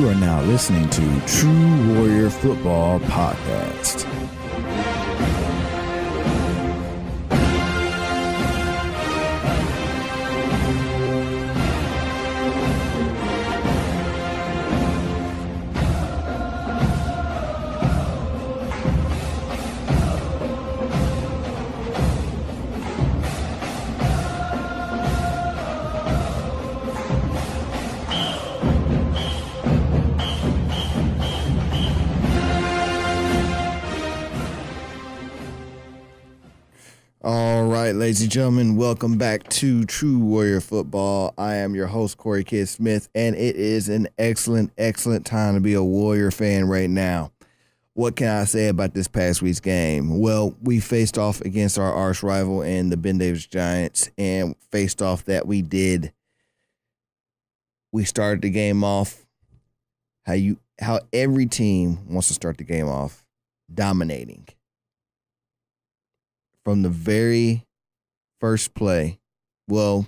You are now listening to True Warrior Football Podcast. Ladies and gentlemen, welcome back to True Warrior Football. I am your host, Corey Kidd Smith, and it is an excellent time to be a Warrior fan right now. What can I say about this past week's game? Well, we faced off against our arch rival in the Ben Davis Giants, and faced off that we did. We started the game off how every team wants to start the game off, dominating. From the very first play, well,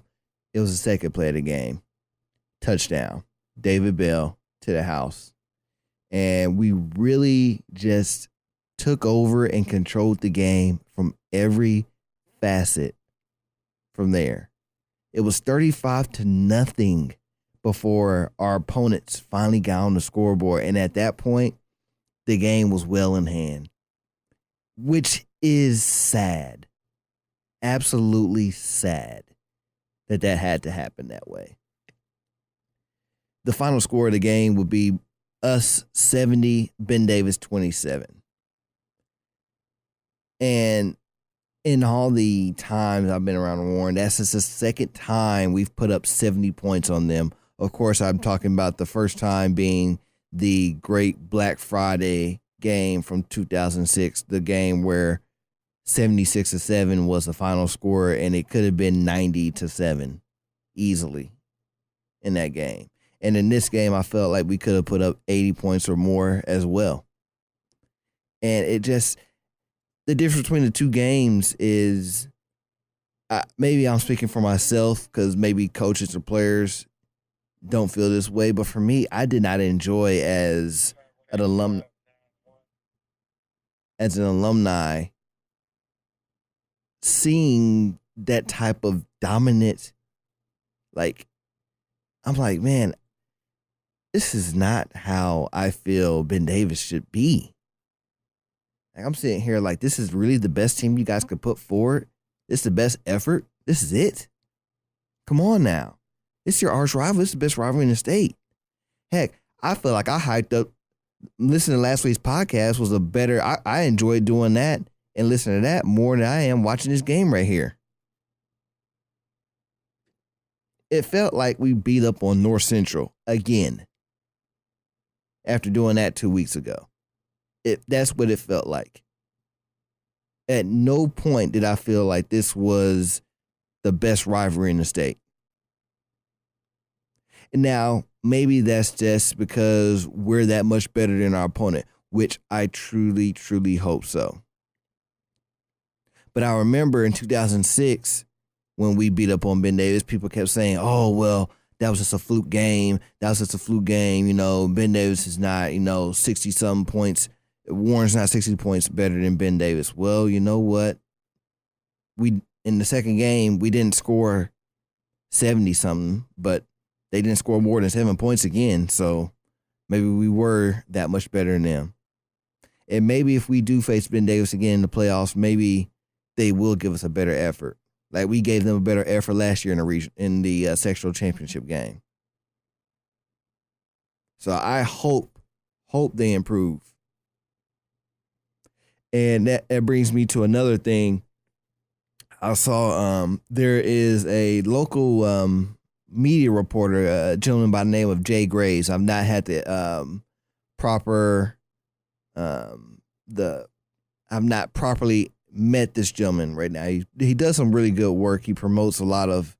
it was the second play of the game. Touchdown. David Bell to the house. And we really just took over and controlled the game from every facet from there. It was 35-0 before our opponents finally got on the scoreboard. And at that point, the game was well in hand, which is sad. Absolutely sad that had to happen that way. The final score of the game would be us 70, Ben Davis 27. And in all the times I've been around Warren, that's just the second time we've put up 70 points on them. Of course, I'm talking about the first time being the great Black Friday game from 2006, the game where 76-7 was the final score, and it could have been 90-7 easily in that game. And in this game, I felt like we could have put up 80 points or more as well. And it just, the difference between the two games is, maybe I'm speaking for myself because maybe coaches or players don't feel this way, but for me, I did not enjoy as an alumni seeing that type of dominant, I'm like, man, this is not how I feel Ben Davis should be. Like, I'm sitting here like, this is really the best team you guys could put forward. This is the best effort. This is it. Come on now. This is your arch rival. This is the best rivalry in the state. Heck, I feel like I hyped up. Listening to last week's podcast was a better, I enjoyed doing that and listening to that more than I am watching this game right here. It felt like we beat up on North Central again after doing that 2 weeks ago. That's what it felt like. At no point did I feel like this was the best rivalry in the state. And now, maybe that's just because we're that much better than our opponent, which I truly hope so. But I remember in 2006, when we beat up on Ben Davis, people kept saying, oh, well, that was just a fluke game. That was just a fluke game. You know, Ben Davis is not, 60-something points. Warren's not 60 points better than Ben Davis. Well, you know what? In the second game, we didn't score 70-something, but they didn't score more than 7 points again. So maybe we were that much better than them. And maybe if we do face Ben Davis again in the playoffs, maybe they will give us a better effort. Like we gave them a better effort last year in the sectional championship game. So I hope they improve. And that brings me to another thing. I saw there is a local media reporter, a gentleman by the name of Jay Graves. I've not had the I've not properly met this gentleman right now. He does some really good work. He promotes a lot of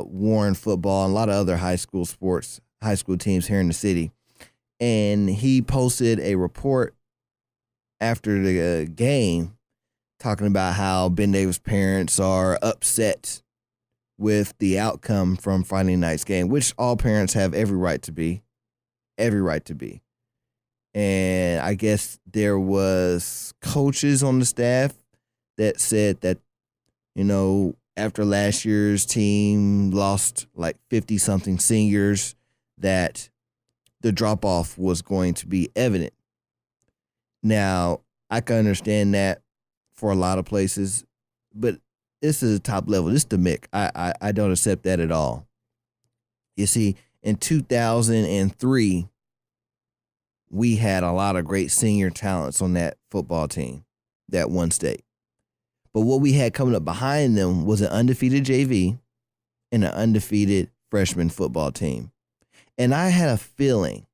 Warren football and a lot of other high school sports, high school teams here in the city. And he posted a report after the game talking about how Ben Davis parents are upset with the outcome from Friday night's game, which all parents have every right to be. every right to be. And I guess there was coaches on the staff that said that, after last year's team lost like 50-something seniors, that the drop-off was going to be evident. Now, I can understand that for a lot of places, but this is a top level. This is the MIC. I don't accept that at all. You see, in 2003, we had a lot of great senior talents on that football team, that one state. But what we had coming up behind them was an undefeated JV and an undefeated freshman football team. And I had a feeling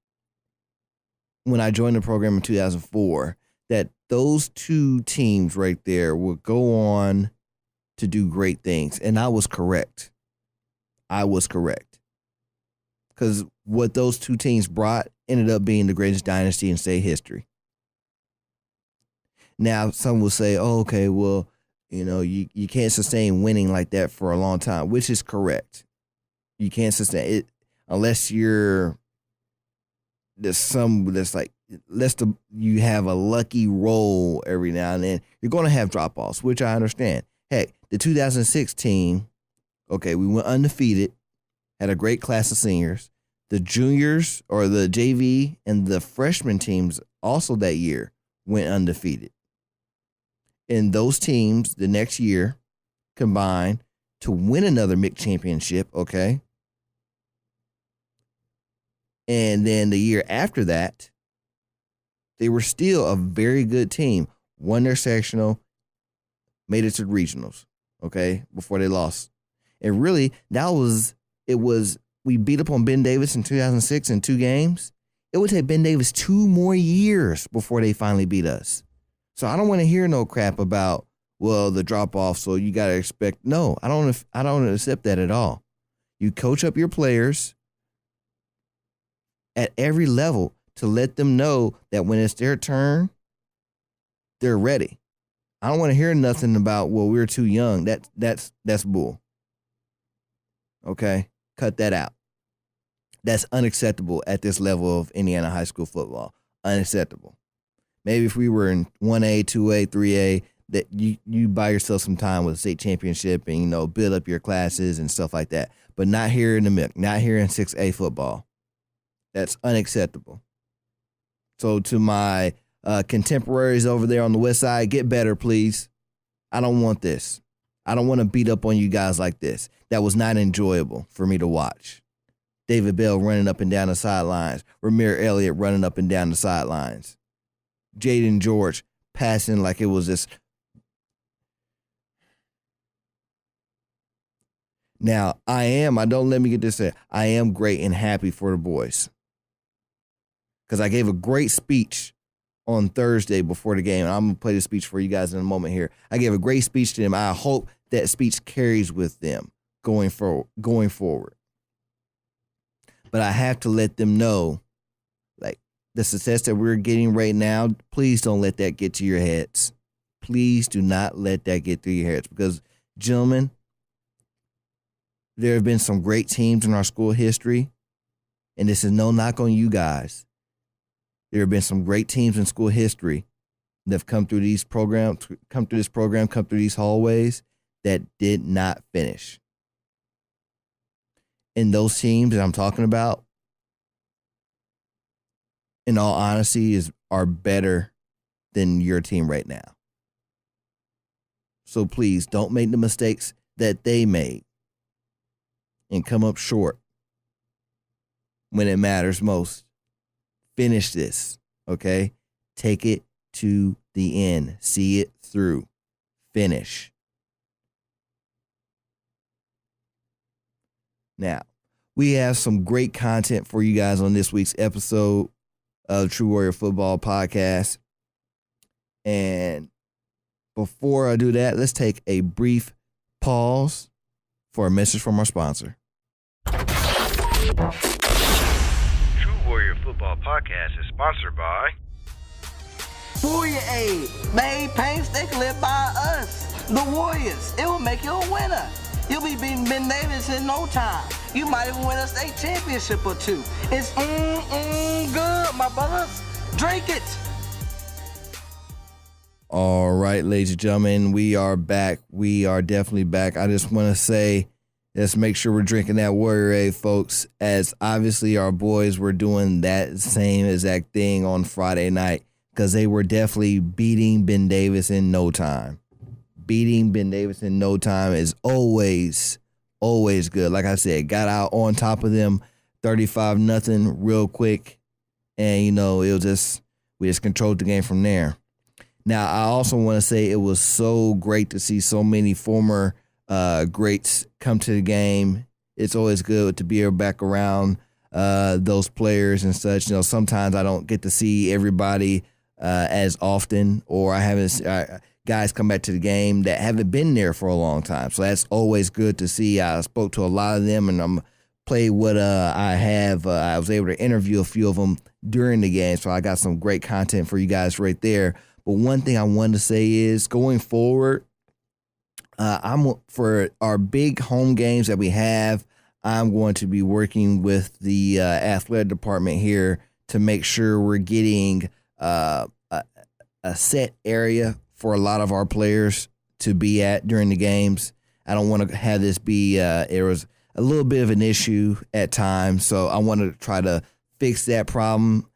when I joined the program in 2004 that those two teams right there would go on to do great things. And I was correct. Because what those two teams brought ended up being the greatest dynasty in state history. Now, some will say, oh, okay, well, you can't sustain winning like that for a long time, which is correct. You can't sustain it unless you have a lucky roll every now and then. You're going to have drop-offs, which I understand. Heck, the 2006 team, okay, we went undefeated, had a great class of seniors. The juniors, or the JV, and the freshman teams also that year went undefeated. And those teams the next year combined to win another MIC championship, okay? And then the year after that, they were still a very good team. Won their sectional, made it to the regionals, okay, before they lost. And really, we beat up on Ben Davis in 2006 in 2 games. It would take Ben Davis 2 more years before they finally beat us. So I don't want to hear no crap about, well, the drop-off, so you got to expect. No, I don't accept that at all. You coach up your players at every level to let them know that when it's their turn, they're ready. I don't want to hear nothing about, well, we're too young. That's bull. Okay? Cut that out. That's unacceptable at this level of Indiana high school football. Unacceptable. Maybe if we were in 1A, 2A, 3A, that you buy yourself some time with a state championship and, build up your classes and stuff like that. But not here in the MIC, not here in 6A football. That's unacceptable. So to my contemporaries over there on the west side, get better, please. I don't want this. I don't want to beat up on you guys like this. That was not enjoyable for me to watch. David Bell running up and down the sidelines. Ramir Elliott running up and down the sidelines. Jaden George passing like it was this. Now, don't let me get this said. I am great and happy for the boys. Because I gave a great speech on Thursday before the game. And I'm going to play the speech for you guys in a moment here. I gave a great speech to them. I hope that speech carries with them going forward. But I have to let them know, like, the success that we're getting right now, please don't let that get to your heads. Please do not let that get through your heads. Because, gentlemen, there have been some great teams in our school history, and this is no knock on you guys. There have been some great teams in school history that have come through this program, come through these hallways that did not finish. And those teams that I'm talking about, in all honesty, are better than your team right now. So please don't make the mistakes that they made and come up short when it matters most. Finish this, okay? Take it to the end. See it through. Finish. Now, we have some great content for you guys on this week's episode of True Warrior Football Podcast. And before I do that, let's take a brief pause for a message from our sponsor. True Warrior Football Podcast is sponsored by Warrior Aid, made painstakingly by us, the Warriors. It will make you a winner. You'll be beating Ben Davis in no time. You might even win a state championship or two. It's good, my brothers. Drink it. All right, ladies and gentlemen, we are back. We are definitely back. I just want to say, let's make sure we're drinking that Warrior A, folks, as obviously our boys were doing that same exact thing on Friday night because they were definitely beating Ben Davis in no time. Beating Ben Davis in no time is always good. Like I said, got out on top of them 35-0 real quick. And, we just controlled the game from there. Now, I also want to say it was so great to see so many former greats come to the game. It's always good to be back around those players and such. Sometimes I don't get to see everybody as often, or I haven't guys come back to the game that haven't been there for a long time. So that's always good to see. I spoke to a lot of them, and I'm play what I have. I was able to interview a few of them during the game, so I got some great content for you guys right there. But one thing I wanted to say is going forward, for our big home games that we have, I'm going to be working with the athletic department here to make sure we're getting a set area for a lot of our players to be at during the games. I don't want to have this be it was a little bit of an issue at times, so I want to try to fix that problem.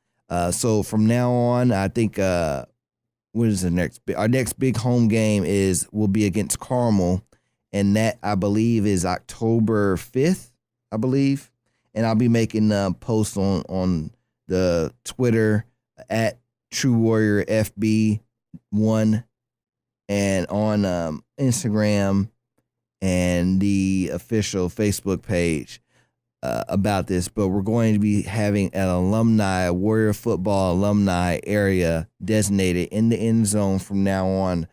So from now on, I think what is the next? Our next big home game will be against Carmel, and that I believe is October 5th, I believe. And I'll be making posts on the Twitter at True Warrior FB1 and on Instagram and the official Facebook page about this. But we're going to be having an Warrior football alumni area designated in the end zone from now on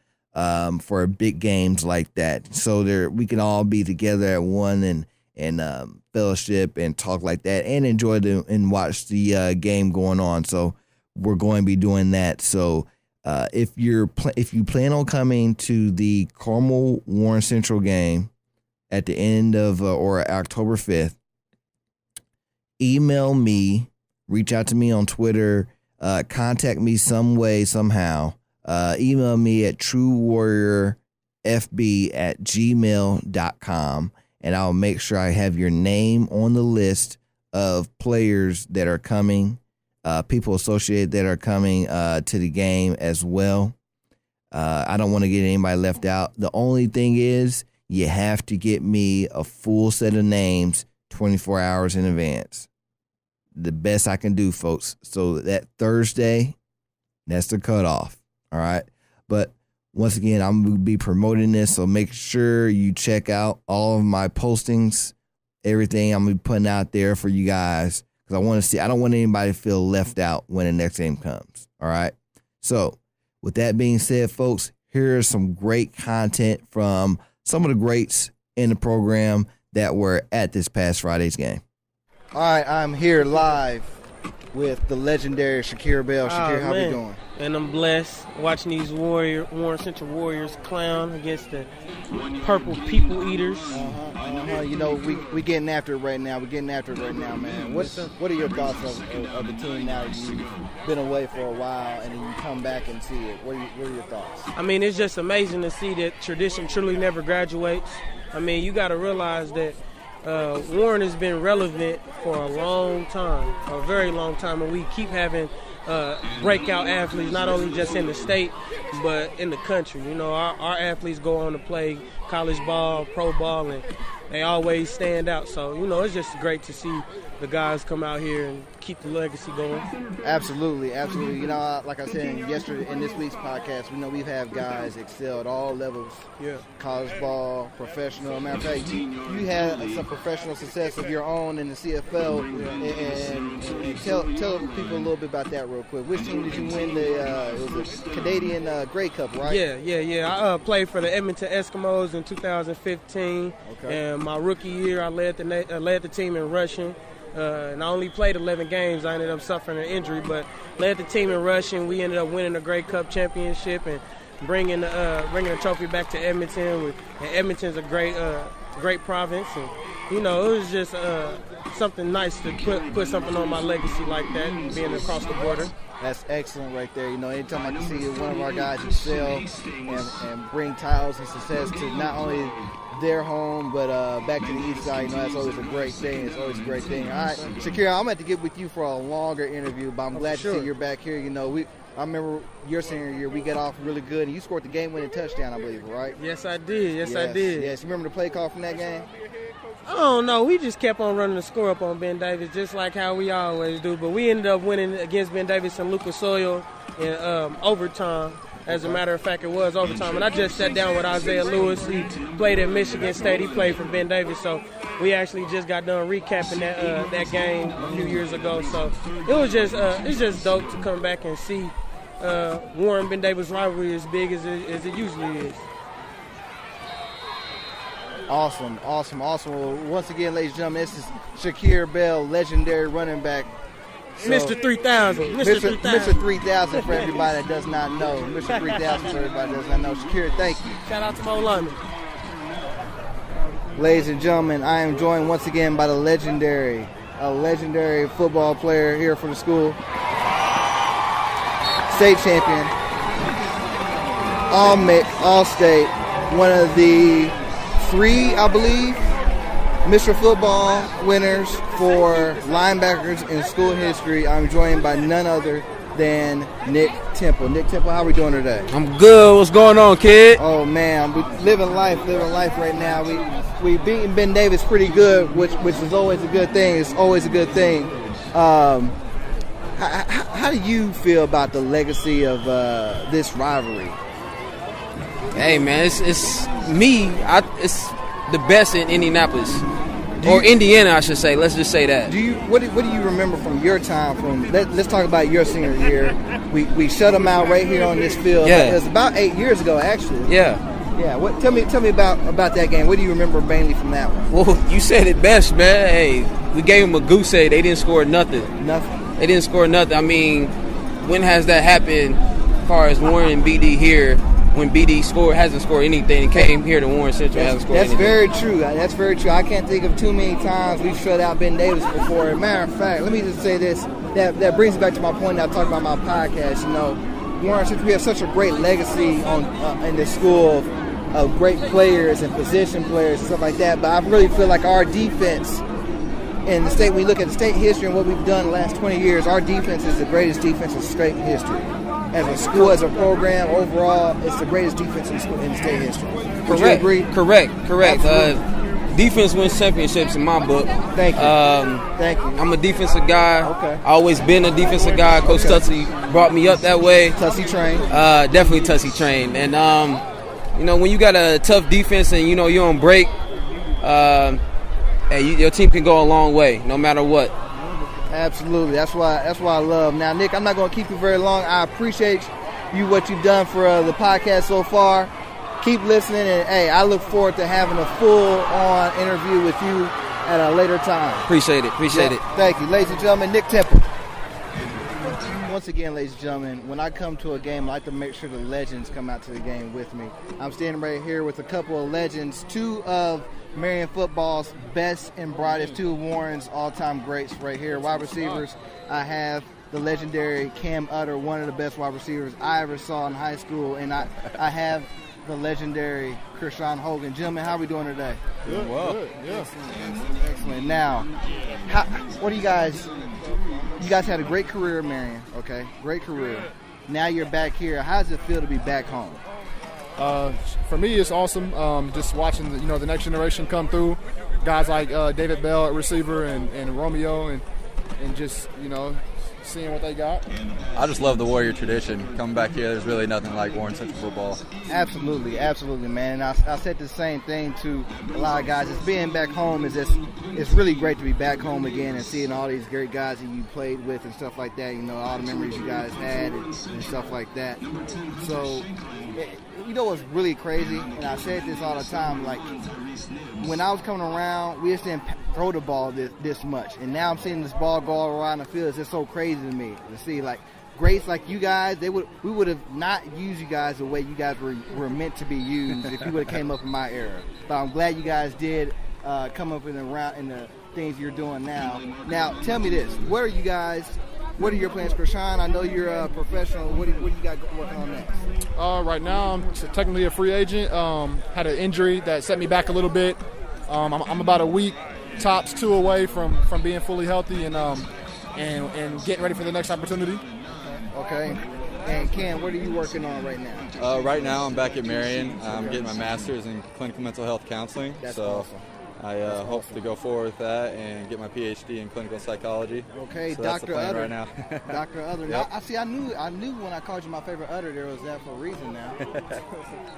for big games like that. So we can all be together at one and fellowship and talk like that and enjoy and watch the game going on. So we're going to be doing that. So if you plan on coming to the Carmel Warren Central game at the end of or October 5th, email me, reach out to me on Twitter, contact me some way, somehow. Email me at truewarriorfb@gmail.com, and I'll make sure I have your name on the list of players that are coming, people associated that are coming to the game as well. I don't want to get anybody left out. The only thing is you have to get me a full set of names 24 hours in advance. The best I can do, folks. So that Thursday, that's the cutoff. All right. But once again, I'm going to be promoting this. So make sure you check out all of my postings, everything I'm going to be putting out there for you guys. Because I don't want anybody to feel left out when the next game comes. All right. So with that being said, folks, here's some great content from some of the greats in the program that were at this past Friday's game. All right, I'm here live with the legendary Shakir Bell. Shakir, how we doing? And I'm blessed watching these Warren Central Warriors clown against the Purple People Eaters. We getting after it right now. We're getting after it right now, man. What are your thoughts of the team now that you've been away for a while and then you come back and see it? What are your thoughts? I mean, it's just amazing to see that tradition truly never graduates. I mean, you got to realize that Warren has been relevant for a long time, a very long time, and we keep having breakout athletes, not only just in the state, but in the country. Our athletes go on to play college ball, pro ball, and they always stand out. So, it's just great to see the guys come out here and keep the legacy going. Absolutely. Like I said yesterday in this week's podcast, we've had guys excel at all levels. Yeah. College ball, professional. Matter of fact, you had some professional success of your own in the CFL. And tell people a little bit about that real quick. Which team did you win it was a Canadian Grey Cup, right? Yeah. I played for the Edmonton Eskimos in 2015. Okay. And my rookie year, I led the team in rushing. And I only played 11 games. I ended up suffering an injury, but led the team in rushing. We ended up winning the Grey Cup championship and bringing the trophy back to Edmonton. And Edmonton's a great province, and you know, it was just something nice to put something on my legacy like that, being across the border. That's excellent right there. You know, anytime I can see one of our guys excel and bring titles and success to not only their home, but back to the east side, you know, that's always a great thing. It's always a great thing. All right, Shakira, I'm going to have to get with you for a longer interview, but I'm glad to see you're back here. You know, I remember your senior year, we got off really good, and you scored the game-winning touchdown, I believe, right? Yes, I did. Yes, I did. Yes, you remember the play call from that game? I don't know. We just kept on running the score up on Ben Davis, just like how we always do. But we ended up winning against Ben Davis and Lucas Oil in overtime. As a matter of fact, it was overtime. And I just sat down with Isaiah Lewis. He played at Michigan State. He played for Ben Davis. So we actually just got done recapping that game a few years ago. So it was just it's just dope to come back and see Warren Ben Davis rivalry as big as it usually is. Awesome. Well, once again, ladies and gentlemen, this is Shakir Bell, legendary running back. So, Mr. 3000. Mr. 3000 for everybody that does not know. Mr. 3000 for everybody that does not know. Shakir, thank you. Shout out to Mo Lyman. Ladies and gentlemen, I am joined once again by a legendary football player here for the school. State champion. All-state. One of the 3, I believe, Mr. Football winners for linebackers in school history. I'm joined by none other than Nick Temple. Nick Temple, how are we doing today? I'm good. What's going on, kid? Oh, man, we living life right now. We beating Ben Davis pretty good, which is always a good thing. It's always a good thing. How do you feel about the legacy of this rivalry? Hey, man, it's me. It's the best in Indianapolis. Or Indiana, I should say. Let's just say that. What do you remember from your time? Let's talk about your senior year. We shut them out right here on this field. Yeah. It was about 8 years ago, actually. Yeah. Yeah. Tell me about that game. What do you remember mainly from that one? Well, you said it best, man. Hey, we gave them a goose egg. They didn't score nothing. They didn't score nothing. I mean, when has that happened as far as Warren and BD here? When BD hasn't scored anything and came here to Warren Central hasn't scored anything. That's very true. I can't think of too many times we've shut out Ben Davis before. As a matter of fact, let me just say this. That brings me back to my point that I talked about my podcast. You know, Warren Central, we have such a great legacy in this school of great players and position players and stuff like that. But I really feel like our defense in the state, when you look at the state history and what we've done the last 20 years, our defense is the greatest defense in state history. As a school, as a program, overall, it's the greatest defense in state history. Would you agree? Correct. Defense wins championships in my book. Thank you. I'm a defensive guy. Okay. I always been a defensive guy. Coach Tutsie brought me up that way. Tutsie trained. Definitely Tutsie trained. And you know, when you got a tough defense and you know you're on break, your team can go a long way, no matter what. Absolutely. That's why I love. Now, Nick, I'm not going to keep you very long. I appreciate what you've done for the podcast so far. Keep listening, and hey, I look forward to having a full-on interview with you at a later time. Appreciate it. Thank you. Ladies and gentlemen, Nick Temple. Once again, ladies and gentlemen, when I come to a game, I like to make sure the legends come out to the game with me. I'm standing right here with a couple of legends, 2 of Marion football's best and brightest, 2 of Warren's all-time greats right here. Wide receivers, I have the legendary Cam Utter, one of the best wide receivers I ever saw in high school, and I have the legendary Krishan Hogan. Gentlemen, how are we doing today? Good, well. Good, yeah. Excellent. Now, what do you guys had a great career in Marion, okay? Great career. Now you're back here. How does it feel to be back home? For me, it's awesome. Just watching the next generation come through, guys like David Bell at receiver and Romeo, and just seeing what they got. I just love the Warrior tradition. Coming back here, there's really nothing like Warren Central football. Absolutely, man. And I said the same thing to a lot of guys. It's being back home it's really great to be back home again and seeing all these great guys that you played with and stuff like that. All the memories you guys had and stuff like that. So, what's really crazy, and I said this all the time, like when I was coming around, we just didn't throw the ball this much, and now I'm seeing this ball go all around the field. It's just so crazy to me to see, like, greats like you guys. We would have not used you guys the way you guys were meant to be used if you would have came up in my era. But I'm glad you guys did come up in the things you're doing now. Now, tell me this: what are your plans for Sean? I know you're a professional. What do you got working on next? Right now, I'm technically a free agent. Had an injury that set me back a little bit. I'm about a week, tops 2 away from being fully healthy and getting ready for the next opportunity. Okay. And Cam, what are you working on right now? Right now, I'm back at Marion. I'm getting my master's in clinical mental health counseling. That's so awesome. I hope to go forward with that and get my PhD in clinical psychology. Okay, so that's the Dr. plan Utter. right now. Dr. Utter. Yep. I knew when I called you my favorite Utter, there was that for a reason now.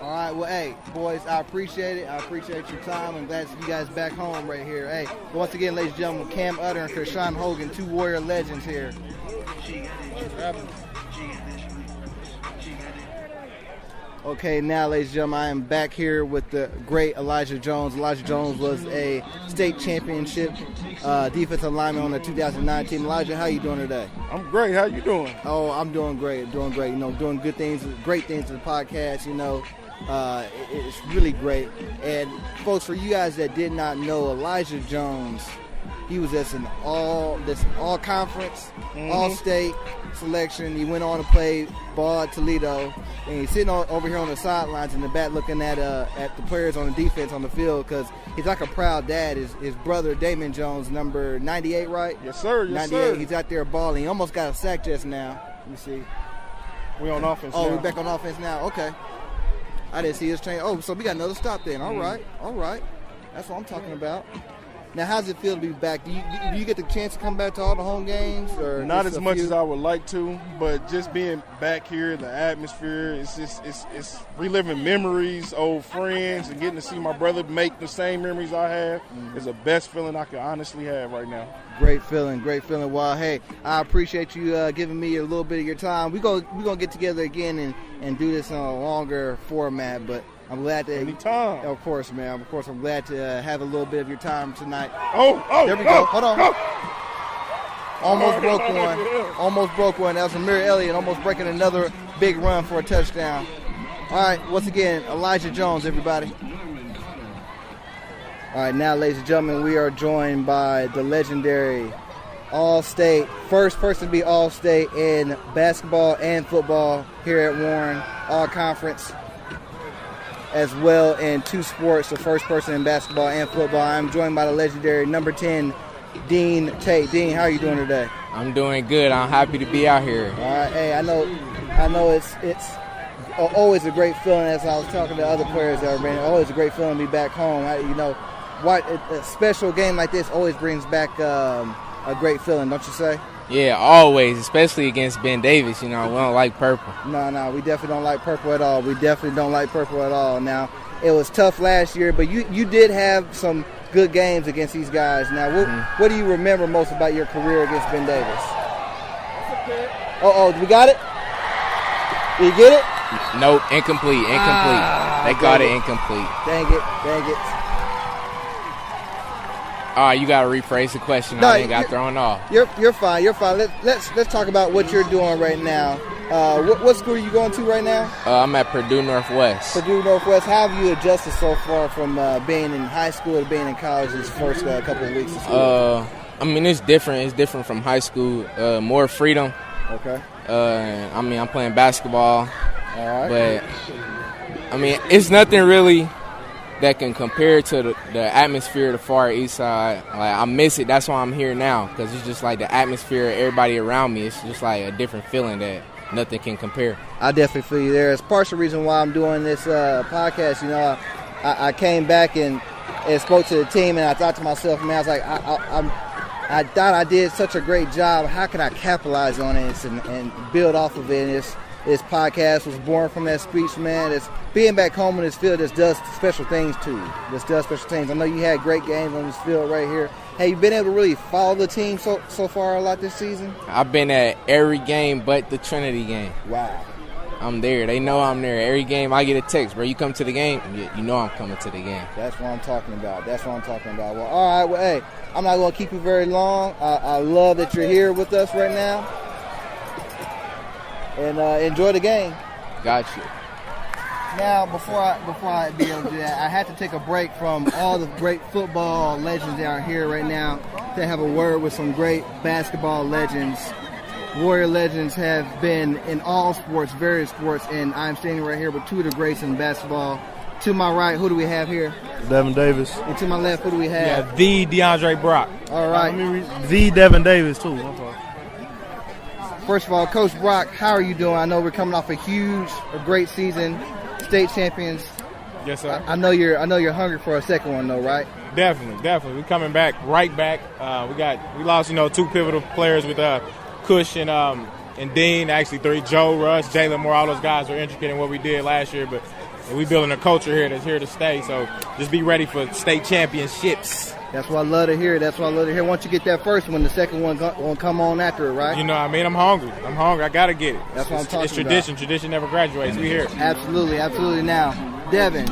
All right, well, hey, boys, I appreciate it. I appreciate your time. I'm glad to see you guys back home right here. Hey, once again, ladies and gentlemen, Cam Utter and Kershawn Hogan, 2 Warrior legends here. Okay, now, ladies and gentlemen, I am back here with the great Elijah Jones. Elijah Jones was a state championship defensive lineman on the 2009 team. Elijah, how you doing today? I'm great. How you doing? Oh, I'm doing great. Doing great. You know, doing good things, great things to the podcast. You know, it's really great. And folks, for you guys that did not know, Elijah Jones, he was at an all conference, all state selection. He went on to play ball at Toledo, and he's sitting over here on the sidelines in the back, looking at the players on the defense on the field because he's like a proud dad. His brother Damon Jones, number 98, right? Yes, sir. Yes, 98. sir. He's out there balling. He almost got a sack just now. Let me see. We on offense. Oh, now. we're back on offense now. Okay. I didn't see his train. Oh, so we got another stop then. All right. That's what I'm talking about. Now, how does it feel to be back? Do you get the chance to come back to all the home games? Or not as much as I would like to, but just being back here, the atmosphere, it's reliving memories, old friends, and getting to see my brother make the same memories I have is the best feeling I can honestly have right now. Great feeling. Well, hey, I appreciate you giving me a little bit of your time. We're gonna get together again and do this on a longer format, but I'm glad to. Anytime. Of course, man. Of course, I'm glad to have a little bit of your time tonight. Oh, there we go. Hold on. Almost broke one. That was Amir Elliott almost breaking another big run for a touchdown. All right, once again, Elijah Jones, everybody. All right, now, ladies and gentlemen, we are joined by the legendary All-State, first person to be All-State in basketball and football here at Warren, All-Conference, as well in 2 sports, the first person in basketball and football. I'm joined by the legendary number 10, Dean Tate. Dean, how are you doing today? I'm doing good. I'm happy to be out here. All right, hey, I know it's always a great feeling, as I was talking to other players that have been, always a great feeling to be back home. A special game like this always brings back a great feeling, don't you say? Yeah, always, especially against Ben Davis. We don't like purple. No, we definitely don't like purple at all. Now, it was tough last year, but you did have some good games against these guys. Now, what do you remember most about your career against Ben Davis? We got it? Did you get it? Nope, incomplete. They got it incomplete. Dang it. All right, you got to rephrase the question. I got thrown off. You're fine. Let's talk about what you're doing right now. What school are you going to right now? I'm at Purdue Northwest. How have you adjusted so far from being in high school to being in college these first couple of weeks of school? It's different. It's different from high school. More freedom. Okay. I'm playing basketball. All right. But, it's nothing really that can compare to the atmosphere of the Far East Side. I miss it. That's why I'm here now, because it's just like the atmosphere, everybody around me. It's just like a different feeling that nothing can compare. I definitely feel you there. It's partial reason why I'm doing this podcast. I came back and spoke to the team, and I thought to myself, man, I was like, I thought I did such a great job. How can I capitalize on it and build off of it? And this podcast was born from that speech, man. It's being back home in this field just does special things to you. I know you had great games on this field right here. Have you been able to really follow the team so far a lot this season? I've been at every game but the Trinity game. Wow. I'm there. They know I'm there. Every game I get a text, bro, you come to the game? You know I'm coming to the game. That's what I'm talking about. Well, all right. Well, hey, I'm not going to keep you very long. I love that you're here with us right now. And enjoy the game. Got you. Now, before I be able to do that, I had to take a break from all the great football legends that are here right now to have a word with some great basketball legends. Warrior legends have been in all sports, various sports, and I'm standing right here with two of the greats in basketball. To my right, who do we have here? Devin Davis. And to my left, who do we have? Yeah, the DeAndre Brock. All right. The Devin Davis, too. First of all, Coach Brock, how are you doing? I know we're coming off a great season, state champions. Yes, sir. I know you're hungry for a second one, though, right? Definitely. We're coming back, right back. We lost, two pivotal players with Cush and Dean. Actually, 3. Joe, Russ, Jalen Moore. All those guys were intricate in what we did last year, but we building a culture here that's here to stay. So just be ready for state championships. That's what I love to hear. Once you get that first one, the second one won't come on after it, right? You know what I mean? I'm hungry. I got to get it. That's what I'm talking about. It's tradition. Tradition never graduates. We here. Absolutely. Now, Devin,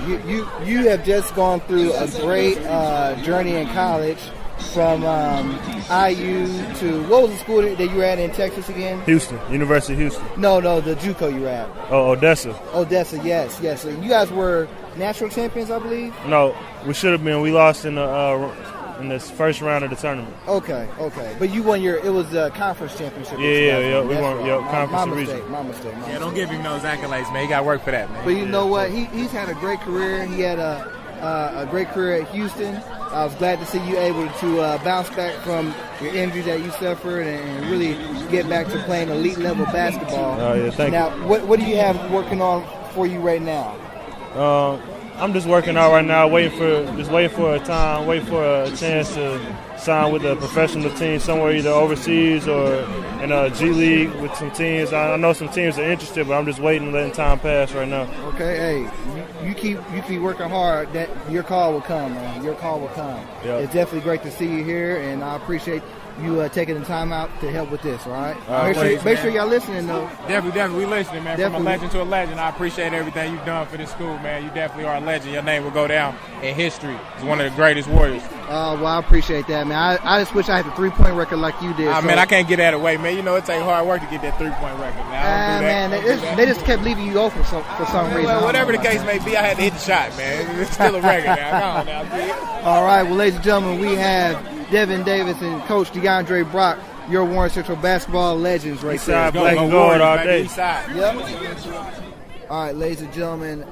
you have just gone through a great journey in college from IU to, what was the school that you were at in Texas again? Houston, University of Houston. No, the JUCO you were at. Oh, Odessa. Yes. So you guys were national champions, I believe? No, we should have been. We lost in this first round of the tournament. Okay. But you won it was a conference championship. Yeah. We won conference region. My mistake. Yeah, don't give him those accolades, man. He got to work for that, man. But you know what? He's had a great career. He had a great career at Houston. I was glad to see you able to bounce back from your injury that you suffered and really get back to playing elite level basketball. Oh, yeah, thank you. Now, what do you have working on for you right now? I'm just working out right now, waiting for a chance to sign with a professional team somewhere, either overseas or in a G League with some teams. I know some teams are interested, but I'm just waiting, letting time pass right now. Okay, hey, you keep working hard. That your call will come, man. Your call will come. Yep. It's definitely great to see you here, and I appreciate you taking the time out to help with this, all right? Make sure y'all listening, though. Definitely, we listening, man. Definitely. From a legend to a legend, I appreciate everything you've done for this school, man. You definitely are a legend. Your name will go down in history as one of the greatest Warriors. Well, I appreciate that, man. I just wish I had the three-point record like you did. Man, I can't get that away, man. It takes hard work to get that three-point record, man. They just kept leaving you open for some reason. Well, whatever the case may be, I had to hit the shot, man. It's still a record now. Come on now, kid. All right, well, ladies and gentlemen, we have Devin Davis and Coach DeAndre Brock, your Warren Central basketball legends right there. Black and gold all day. Yep. All right, ladies and gentlemen,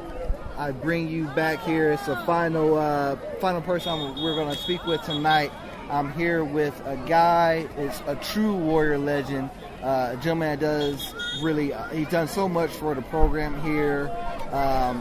I bring you back here. It's the final person we're going to speak with tonight. I'm here with a guy, it's a true Warrior legend, a gentleman that does really, he's done so much for the program here.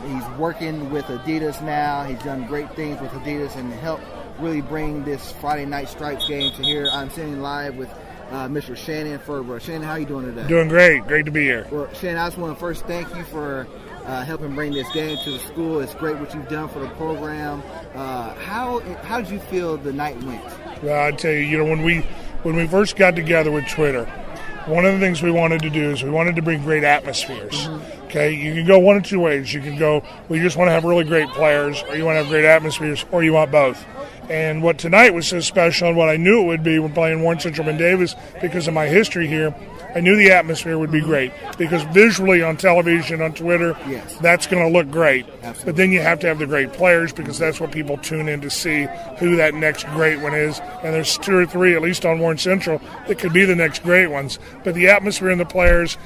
He's working with Adidas now. He's done great things with Adidas and helped really bring this Friday Night Stripes game to here. I'm sitting live with Mr. Shannon Ferber. Shannon, how are you doing today? Doing great. Great to be here. Well, Shannon, I just want to first thank you for helping bring this game to the school. It's great what you've done for the program. How did you feel the night went? Well, I tell you, when we first got together with Twitter, one of the things we wanted to do is we wanted to bring great atmospheres. Mm-hmm. Okay, you can go one of two ways. You can go, well, you just want to have really great players, or you want to have great atmospheres, or you want both. And what tonight was so special, and what I knew it would be when playing Warren Central Ben Davis, because of my history here, I knew the atmosphere would be great. Because visually on television, on Twitter, yes, that's going to look great. Absolutely. But then you have to have the great players, because that's what people tune in to see, who that next great one is. And there's two or three, at least on Warren Central, that could be the next great ones. But the atmosphere and the players,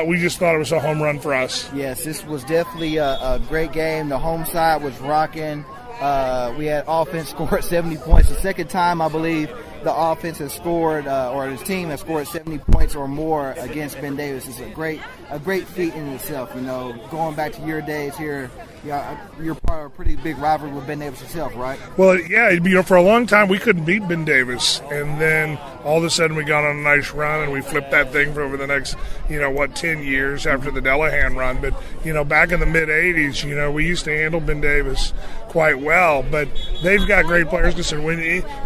we just thought it was a home run for us. Yes, this was definitely a great game. The home side was rocking. We had offense scored 70 points. The second time, I believe, the offense has scored, or his team has scored 70 points or more against Ben Davis. It's a great feat in itself. Going back to your days here, you're part of a pretty big rivalry with Ben Davis yourself, right? Well, yeah, for a long time we couldn't beat Ben Davis, and then all of a sudden we got on a nice run and we flipped that thing for over the next, 10 years after the Delahan run. But, back in the mid-'80s, we used to handle Ben Davis quite well, but they've got great players. Listen,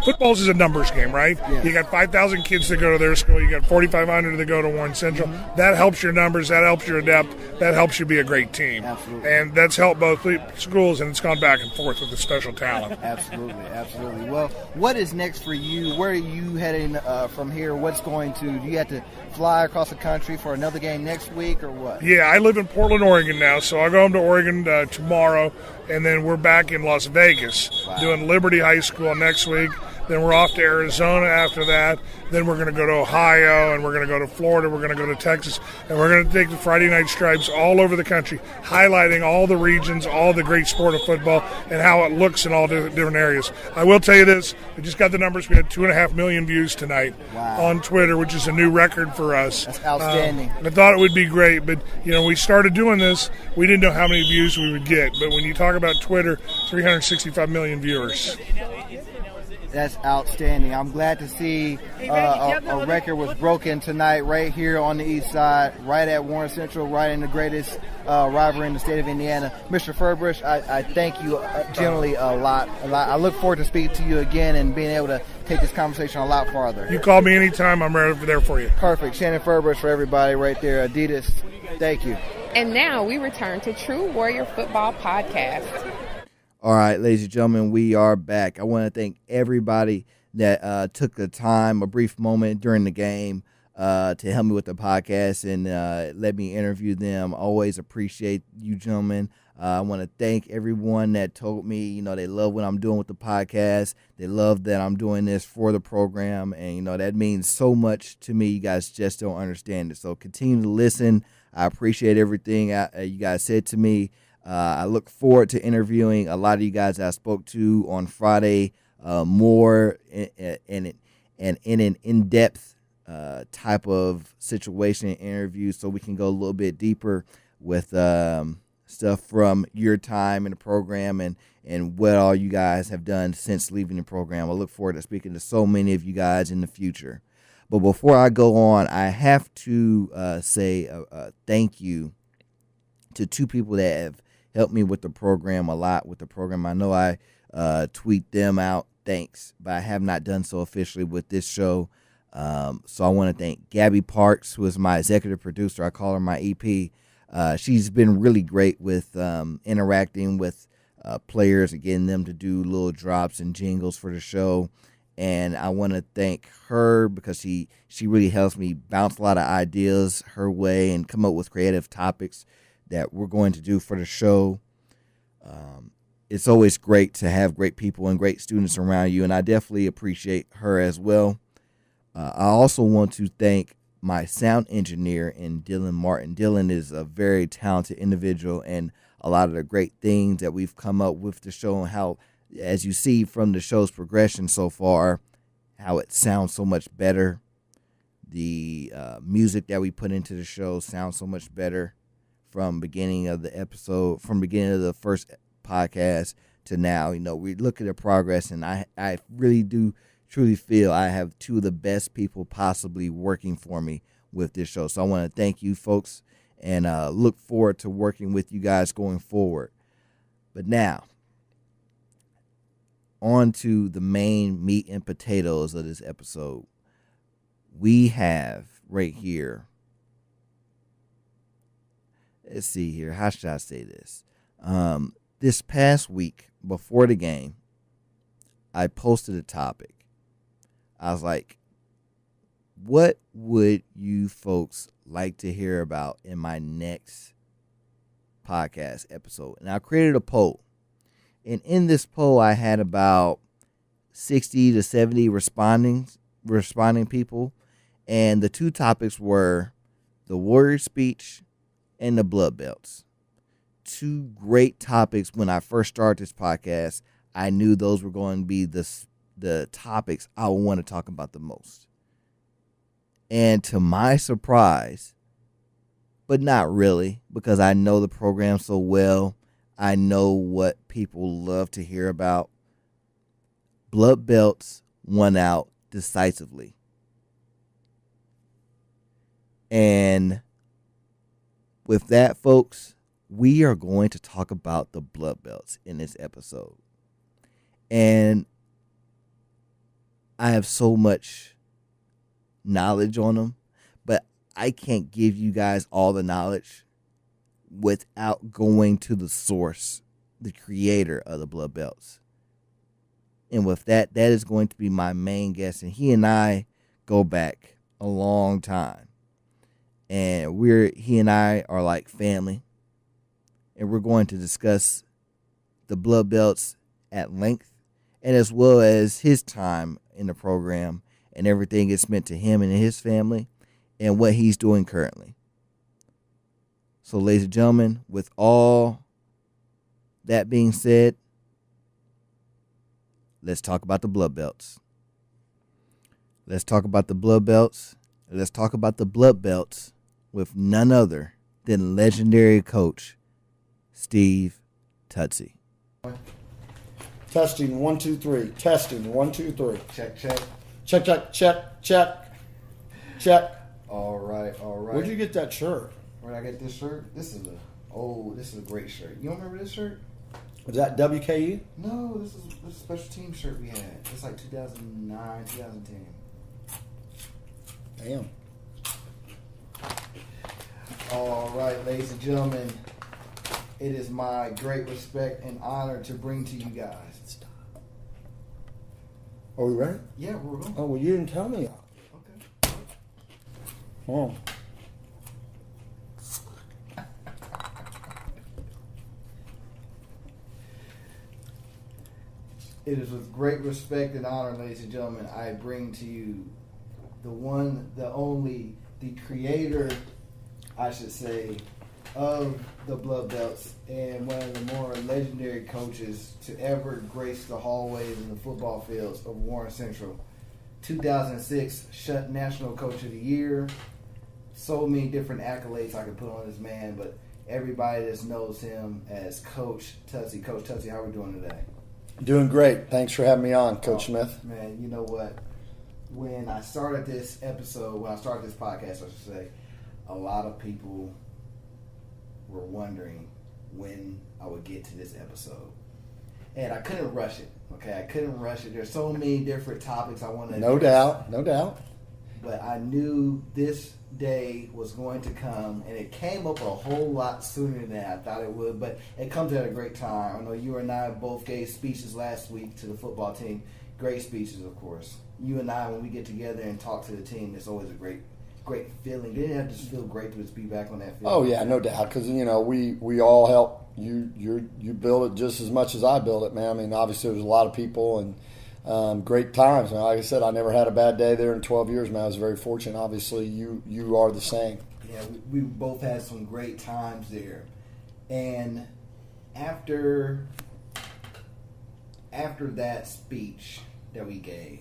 football is a numbers game. game, right? Yes. You got 5,000 kids that go to their school. You got 4,500 that go to Warren Central. Mm-hmm. That helps your numbers. That helps your depth. That helps you be a great team. Absolutely. And that's helped both schools, and it's gone back and forth with the special talent. Absolutely. Well, what is next for you? Where are you heading from here? What's going to? Do you have to fly across the country for another game next week, or what? Yeah, I live in Portland, Oregon now, so I'll go home to Oregon tomorrow, and then we're back in Las Vegas doing Liberty High School next week. Then we're off to Arizona after that. Then we're going to go to Ohio, and we're going to go to Florida. We're going to go to Texas, and we're going to take the Friday Night Stripes all over the country, highlighting all the regions, all the great sport of football, and how it looks in all different areas. I will tell you this. We just got the numbers. We had 2.5 million views tonight on Twitter, which is a new record for us. That's outstanding. I thought it would be great, but, we started doing this. We didn't know how many views we would get. But when you talk about Twitter, 365 million viewers. That's outstanding. I'm glad to see a record was broken tonight right here on the east side, right at Warren Central, right in the greatest rivalry in the state of Indiana. Mr. Furbush, I thank you generally a lot. I look forward to speaking to you again and being able to take this conversation a lot farther. You call me anytime. I'm right over there for you. Perfect. Shannon Furbush for everybody right there. Adidas, thank you. And now we return to True Warrior Football Podcast. All right, ladies and gentlemen, we are back. I want to thank everybody that took the time, a brief moment during the game to help me with the podcast and let me interview them. Always appreciate you gentlemen. I want to thank everyone that told me, they love what I'm doing with the podcast. They love that I'm doing this for the program. And, that means so much to me. You guys just don't understand it. So continue to listen. I appreciate everything you guys said to me. I look forward to interviewing a lot of you guys I spoke to on Friday, more in an in-depth type of situation interview, so we can go a little bit deeper with stuff from your time in the program and what all you guys have done since leaving the program. I look forward to speaking to so many of you guys in the future. But before I go on, I have to say thank you to two people that have helped me with the program a lot with the program. I know I tweet them out, thanks, but I have not done so officially with this show. So I want to thank Gabby Parks, who is my executive producer. I call her my EP. She's been really great with interacting with players and getting them to do little drops and jingles for the show. And I want to thank her because she really helps me bounce a lot of ideas her way and come up with creative topics that we're going to do for the show. It's always great to have great people and great students around you, and I definitely appreciate her as well. I also want to thank my sound engineer in Dylan Martin. Dylan is a very talented individual, and a lot of the great things that we've come up with the show and how, as you see from the show's progression so far, how it sounds so much better. The music that we put into the show sounds so much better from beginning of the first podcast to now. We look at the progress, and I really do truly feel I have two of the best people possibly working for me with this show. So I want to thank you folks and look forward to working with you guys going forward. But now, on to the main meat and potatoes of this episode. We have right here, let's see here, how should I say this? This past week, before the game, I posted a topic. I was like, what would you folks like to hear about in my next podcast episode? And I created a poll. And in this poll, I had about 60 to 70 responding people. And the two topics were the Warrior speech and the blood belts. Two great topics. When I first started this podcast, I knew those were going to be the topics I would want to talk about the most. And to my surprise, but not really, because I know the program so well, I know what people love to hear about, blood belts won out decisively. And with that, folks, we are going to talk about the blood belts in this episode. And I have so much knowledge on them, but I can't give you guys all the knowledge without going to the source, the creator of the Blood Belts. And with that is going to be my main guest. And he and I go back a long time. And he and I are like family. And we're going to discuss the Blood Belts at length, and as well as his time in the program and everything it's meant to him and his family and what he's doing currently. So, ladies and gentlemen, with all that being said, let's talk about the Blood Belts. Let's talk about the Blood Belts. Let's talk about the Blood Belts with none other than legendary coach Steve Tutsie. Testing 1 2 3. Testing 1 2 3. Check, check. Check, check, check, check, check. All right. Where'd you get that shirt? Where'd I get this shirt? This is a great shirt. You don't remember this shirt? Was that WKU? No, this is a special team shirt we had. It's like 2009, 2010. Damn. All right, ladies and gentlemen, it is my great respect and honor to bring to you guys. Are we ready? Yeah, we're going. Oh, well, you didn't tell me. Okay. Oh. It is with great respect and honor, ladies and gentlemen, I bring to you the one, the only, the creator, I should say, of the Blood Belts and one of the more legendary coaches to ever grace the hallways and the football fields of Warren Central. 2006 Shut National Coach of the Year. So many different accolades I could put on this man, but everybody just knows him as Coach Tutsie. Coach Tutsie, how are we doing today? Doing great. Thanks for having me on, Coach Smith. Man, you know what? When I started this podcast, I should say, a lot of people were wondering when I would get to this episode. And I couldn't rush it, okay? I couldn't rush it. There's so many different topics I want to address. No doubt. But I knew this day was going to come, and it came up a whole lot sooner than I thought it would, but it comes at a great time. I know you and I both gave speeches last week to the football team. Great speeches, of course. You and I, when we get together and talk to the team, it's always a great feeling. Didn't it just feel great to just be back on that field? Oh yeah, no doubt. Because we all help you build it just as much as I build it, man. I mean, obviously there's a lot of people and great times. And like I said, I never had a bad day there in 12 years, man. I was very fortunate. Obviously, you are the same. Yeah, we both had some great times there. And after that speech that we gave,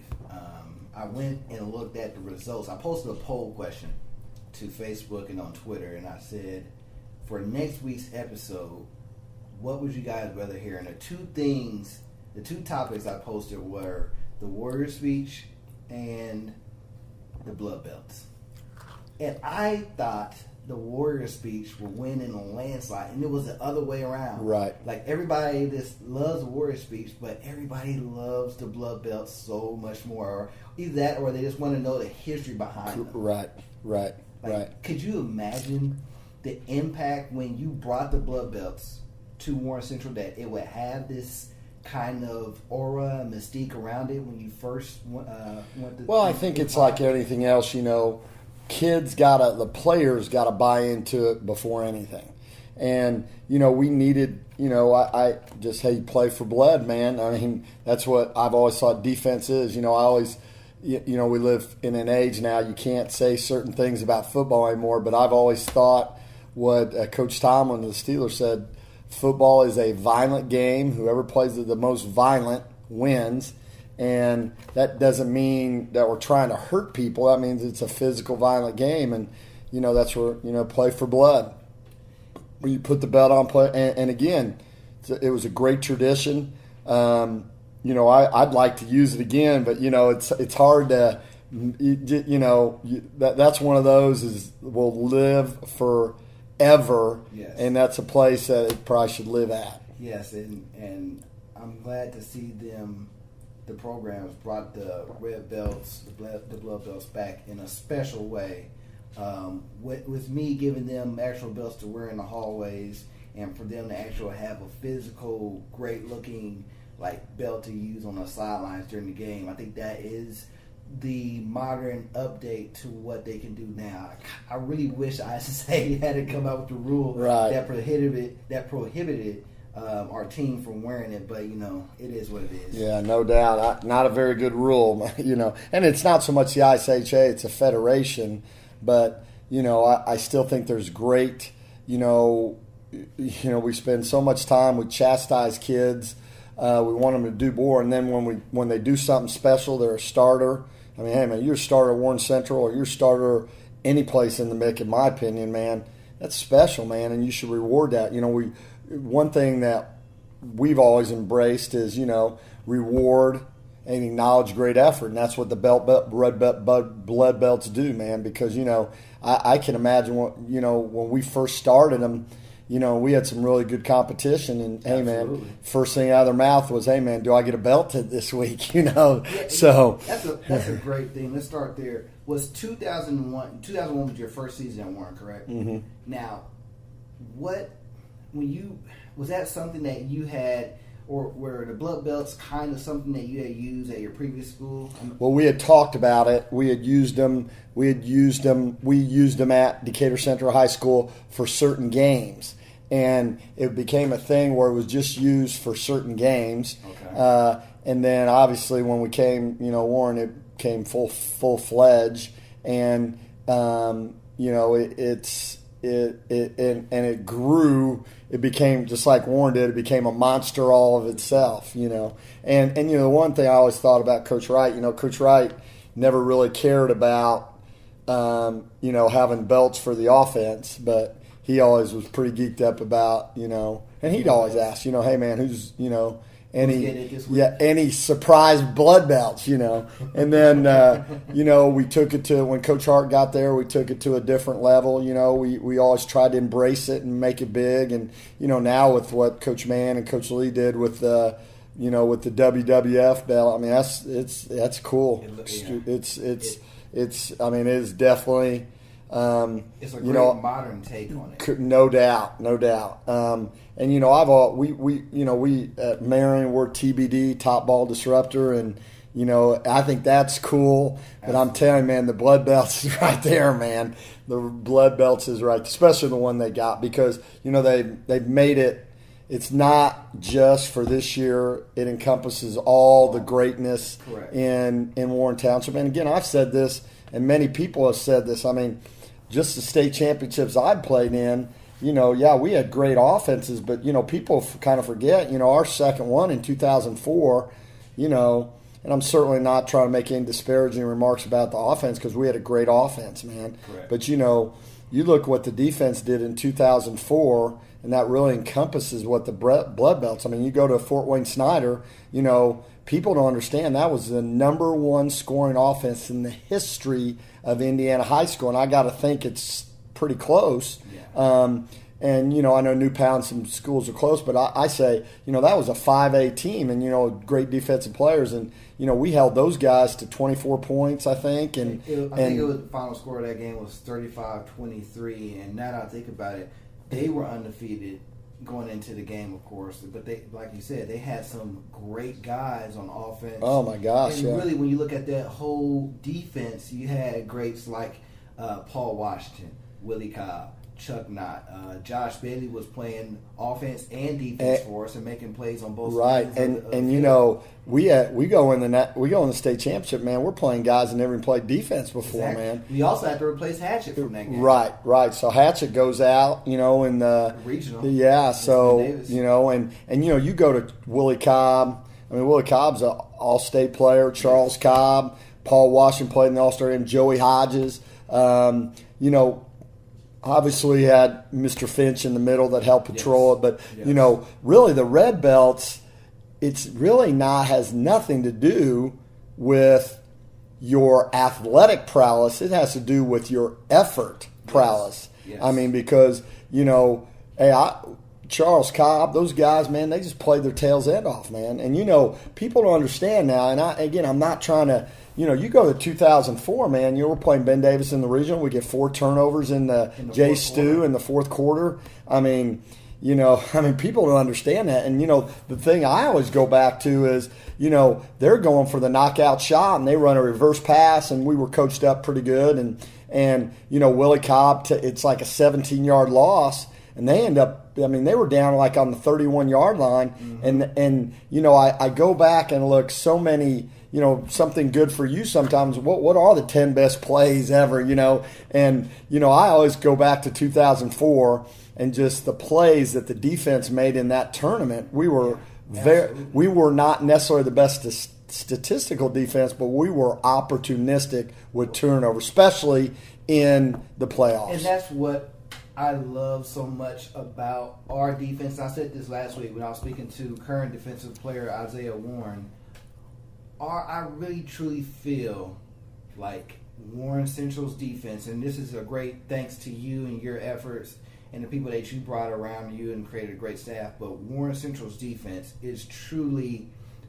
I went and looked at the results. I posted a poll question to Facebook and on Twitter, and I said, for next week's episode, what would you guys rather hear? And the two topics I posted were the Warrior speech and the Blood Belts. And I thought the Warrior speech would win in a landslide, and it was the other way around. Right. Like, everybody just loves the Warrior speech, but everybody loves the Blood Belts so much more. Or either that, or they just want to know the history behind them. Right. Could you imagine the impact when you brought the Blood Belts to Warren Central, that it would have this kind of aura and mystique around it when you first went to... Well, I think it's like anything else, the players gotta buy into it before anything. And, we needed, I just, hey, play for blood, man. I mean, that's what I've always thought defense is. I always, we live in an age now, you can't say certain things about football anymore, but I've always thought what Coach Tomlin of the Steelers said, football is a violent game. Whoever plays the most violent wins. And that doesn't mean that we're trying to hurt people. That means it's a physical, violent game. And, that's where, play for blood. Where you put the belt on, play. And again, it was a great tradition. I'd like to use it again, but, it's hard to, that's one of those will live forever. Yes. And that's a place that it probably should live at. Yes, and I'm glad to see them the programs brought the red belts, the blood belts back in a special way. With me giving them actual belts to wear in the hallways, and for them to actually have a physical, great-looking belt to use on the sidelines during the game. I think that is the modern update to what they can do now. I really wish ISSA had come out with the rule that prohibited our team from wearing it, but it is what it is. Yeah, no doubt. Not a very good rule, and it's not so much the ISHA; it's a federation. But I still think there's great. We spend so much time, we chastise kids. We want them to do more, and then when they do something special, they're a starter. I mean, hey man, you're a starter at Warren Central, or you're a starter any place in the MIC, in my opinion, man. That's special, man, and you should reward that. One thing that we've always embraced is reward and acknowledge great effort, and that's what the blood belts do, man. Because I can imagine when we first started them. We had some really good competition, and hey, man, first thing out of their mouth was, "Hey, man, do I get a belt this week?" Yeah, so that's a great thing. Let's start there. Was 2001? 2001 was your first season at Warren, correct? Mm-hmm. Now, was that something that you had, or were the blood belts kind of something that you had used at your previous school? Well, we had talked about it. We had used them. We used them at Decatur Central High School for certain games. And it became a thing where it was just used for certain games. Okay. And then obviously when we came, Warren, it came full-fledged. And, it grew. It became just like Warren did. It became a monster all of itself, And the one thing I always thought about Coach Wright, Coach Wright never really cared about, having belts for the offense, but he always was pretty geeked up about, and he'd always ask, hey man, who's, any surprise blood belts, and then, we took it to, when Coach Hart got there, we took it to a different level. We always tried to embrace it and make it big. And, now with what Coach Mann and Coach Lee did with the WWF belt, I mean, that's cool. It is definitely, it's a great modern take on it. No doubt. We at Marion, we're TBD, top ball disruptor, and I think that's cool. But I'm telling you, man, the blood belts is right there, man. The blood belts is right, especially the one they got, because they've made it. It's not just for this year. It encompasses all the greatness in Warren Township. And again, I've said this, and many people have said this. I mean, just the state championships I played in, we had great offenses, but, people kind of forget, our second one in 2004, and I'm certainly not trying to make any disparaging remarks about the offense because we had a great offense, man. Correct. But, you look what the defense did in 2004, and that really encompasses what the blood belts. I mean, you go to Fort Wayne Snyder, people don't understand that was the number one scoring offense in the history of Indiana high school, and I got to think it's pretty close. Yeah. And, I know New Pound and some schools are close, but I say, that was a 5A team and, great defensive players. And, we held those guys to 24 points, I think. And I think it was the final score of that game was 35-23. And now that I think about it, they were undefeated going into the game, of course. But they, like you said, they had some great guys on offense. Oh, my gosh. And really, when you look at that whole defense, you had greats like Paul Washington, Willie Cobb, Chuck Knott, Josh Bailey was playing offense and defense for us and making plays on both sides. Right, we go in the state championship, man. We're playing guys that never even played defense before, man. We also had to replace Hatchett from that game. Right. So Hatchett goes out, in the regional. Yeah, so and you go to Willie Cobb. I mean, Willie Cobb's an all-state player. Charles Cobb, Paul Washington played in the All-Star game. Joey Hodges. Obviously, had Mr. Finch in the middle that helped patrol it, but really the red belts, it's really has nothing to do with your athletic prowess. It has to do with your effort prowess. Yes. I mean, because hey, Charles Cobb, those guys, man, they just played their tails end off, man. And, people don't understand now. And, I'm not trying to, you go to 2004, man, you were playing Ben Davis in the regional. We get 4 turnovers in the Jay Stu in the fourth quarter. I mean, people don't understand that. And, the thing I always go back to is, they're going for the knockout shot and they run a reverse pass and we were coached up pretty good. And Willie Cobb, it's like a 17-yard loss. And they end up, they were down like on the 31-yard line. Mm-hmm. I go back and look so many, something good for you sometimes. What are the 10 best plays ever, And, I always go back to 2004 and just the plays that the defense made in that tournament. We were we were not necessarily the best statistical defense, but we were opportunistic with turnover, especially in the playoffs. And that's what I love so much about our defense. I said this last week when I was speaking to current defensive player Isaiah Warren. I really truly feel like Warren Central's defense, and this is a great thanks to you and your efforts and the people that you brought around you and created a great staff, but Warren Central's defense is truly,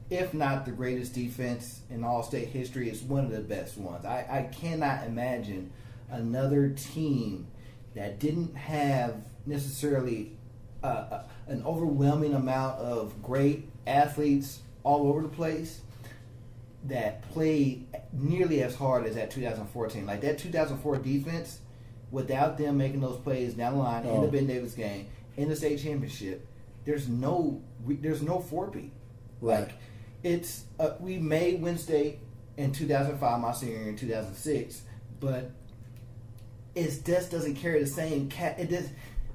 if not the greatest defense in all state history, it's one of the best ones. I cannot imagine another team that didn't have necessarily an overwhelming amount of great athletes all over the place that played nearly as hard as that 2014. Like that 2004 defense, without them making those plays down the line in the Ben Davis game, in the state championship, there's no 4-beat. Right. Like it's we made win state in 2005, my senior year in 2006, but it just doesn't carry the same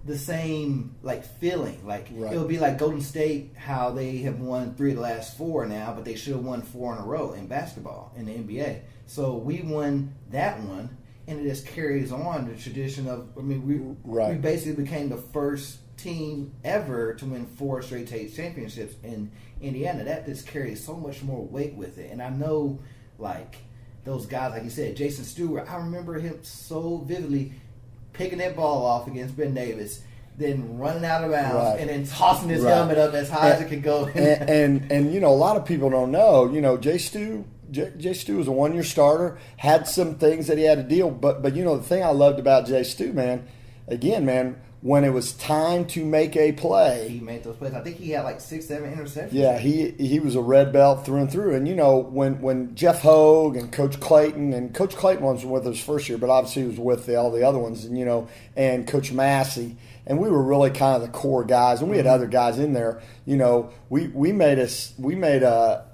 the same like feeling. Like right. It would be like Golden State, how they have won 3 of the last 4 now, but they should have won 4 in a row in basketball in the NBA. So we won that one, and it just carries on the tradition of. We basically became the first team ever to win 4 straight state championships in Indiana. That just carries so much more weight with it, and I know like those guys, like you said, Jason Stewart. I remember him so vividly picking that ball off against Ben Davis, then running out of bounds, and then tossing his helmet up as high as it could go. and a lot of people don't know, Jay Stu was a 1-year starter, had some things that he had to deal, but the thing I loved about Jay Stu, man, when it was time to make a play, he made those plays. I think he had like 6-7 interceptions. Yeah, he was a red belt through and through. And when Jeff Hogue and Coach Clayton was with us first year, but obviously he was with all the other ones, and Coach Massey, and we were really kind of the core guys, and we had other guys in there. We made a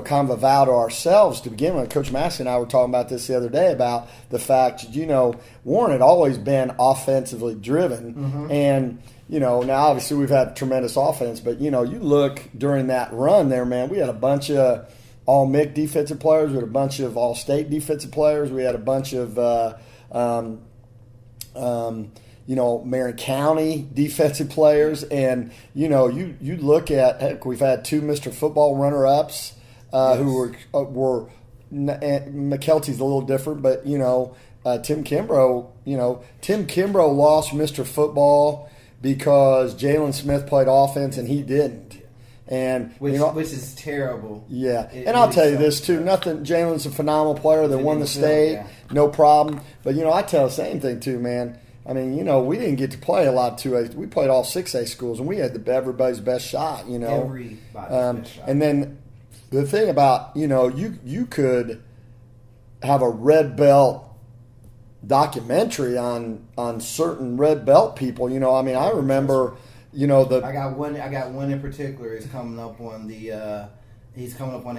kind of a vow to ourselves to begin with. Coach Massey and I were talking about this the other day about the fact that, Warren had always been offensively driven. Mm-hmm. And, now obviously we've had tremendous offense, but, you look during that run there, man, we had a bunch of all-MIC defensive players. We had a bunch of all-state defensive players. We had a bunch of, Marion County defensive players. And, you look at, heck, we've had 2 Mr. Football runner-ups. Who were McKelty's a little different, but Tim Kimbrough lost Mr. Football because Jalen Smith played offense and he didn't, and which is terrible. Yeah, and I'll tell you this too. Jalen's a phenomenal player that won the state, no problem. But I tell the same thing too, man. We didn't get to play a lot of 2A. We played all 6A schools, and we had everybody's best shot. Everybody's best shot. And then. The thing about, you could have a red belt documentary on certain red belt people. I remember, I got one in particular. He's coming up on the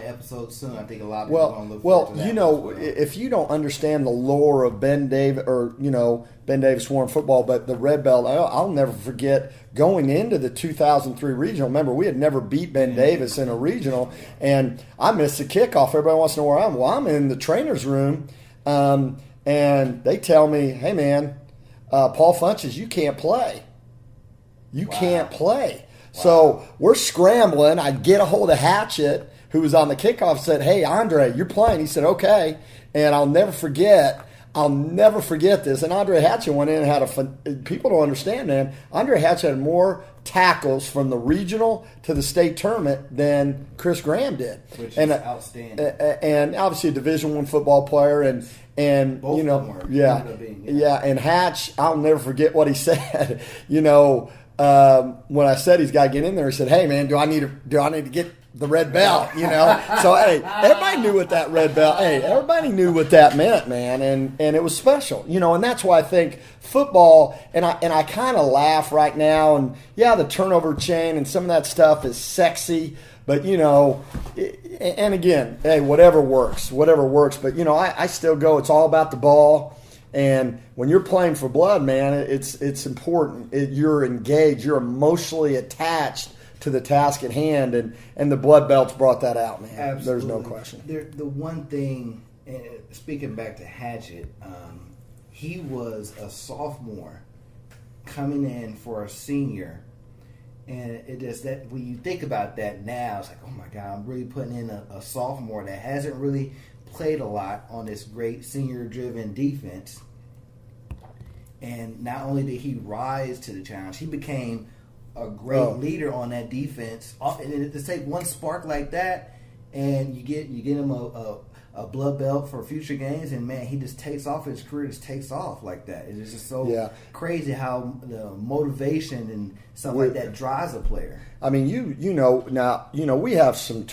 episode soon. I think a lot of people are going to look forward to that. If you don't understand the lore of Ben Davis or Ben Davis Warren football, but the red belt, I'll never forget going into the 2003 regional. Remember, we had never beat Ben Davis in a regional, and I missed the kickoff. Everybody wants to know where I am. Well, I'm in the trainer's room, and they tell me, "Hey, man, Paul Funches, you can't play. You can't play." Wow. So we're scrambling. I get a hold of Hatchett, who was on the kickoff, said, "Hey, Andre, you're playing." He said, "Okay." And I'll never forget, I'll never forget this. And Andre Hatchet went in and had people don't understand, man. Andre Hatchet had more tackles from the regional to the state tournament than Chris Graham did. Which is outstanding. And obviously a Division I football player and both you know, of them yeah. And Hatch, I'll never forget what he said. You know, when I said he's got to get in there, he said, "Hey man, do I need to get the red belt?" You know, so hey, everybody knew what that red belt. Hey, everybody knew what that meant, man, and it was special. You know, and that's why I think football. And I kind of laugh right now, and yeah, the turnover chain and some of that stuff is sexy. But, you know, and again, hey, whatever works. But, you know, I still go, it's all about the ball. And when you're playing for blood, man, it's important. You're engaged. You're emotionally attached to the task at hand. And the blood belts brought that out, man. Absolutely. There's no question. The one thing, speaking back to Hatchet, he was a sophomore coming in for a senior. And it just that when you think about that now, it's like, oh my God, I'm really putting in a sophomore that hasn't really played a lot on this great senior-driven defense. And not only did he rise to the challenge, he became a great leader on that defense. And to take one spark like that, and you get him a blood belt for future games, and man, he just takes off. His career just takes off like that. It is just so crazy how the motivation and stuff like that drives a player. I mean, you know we have some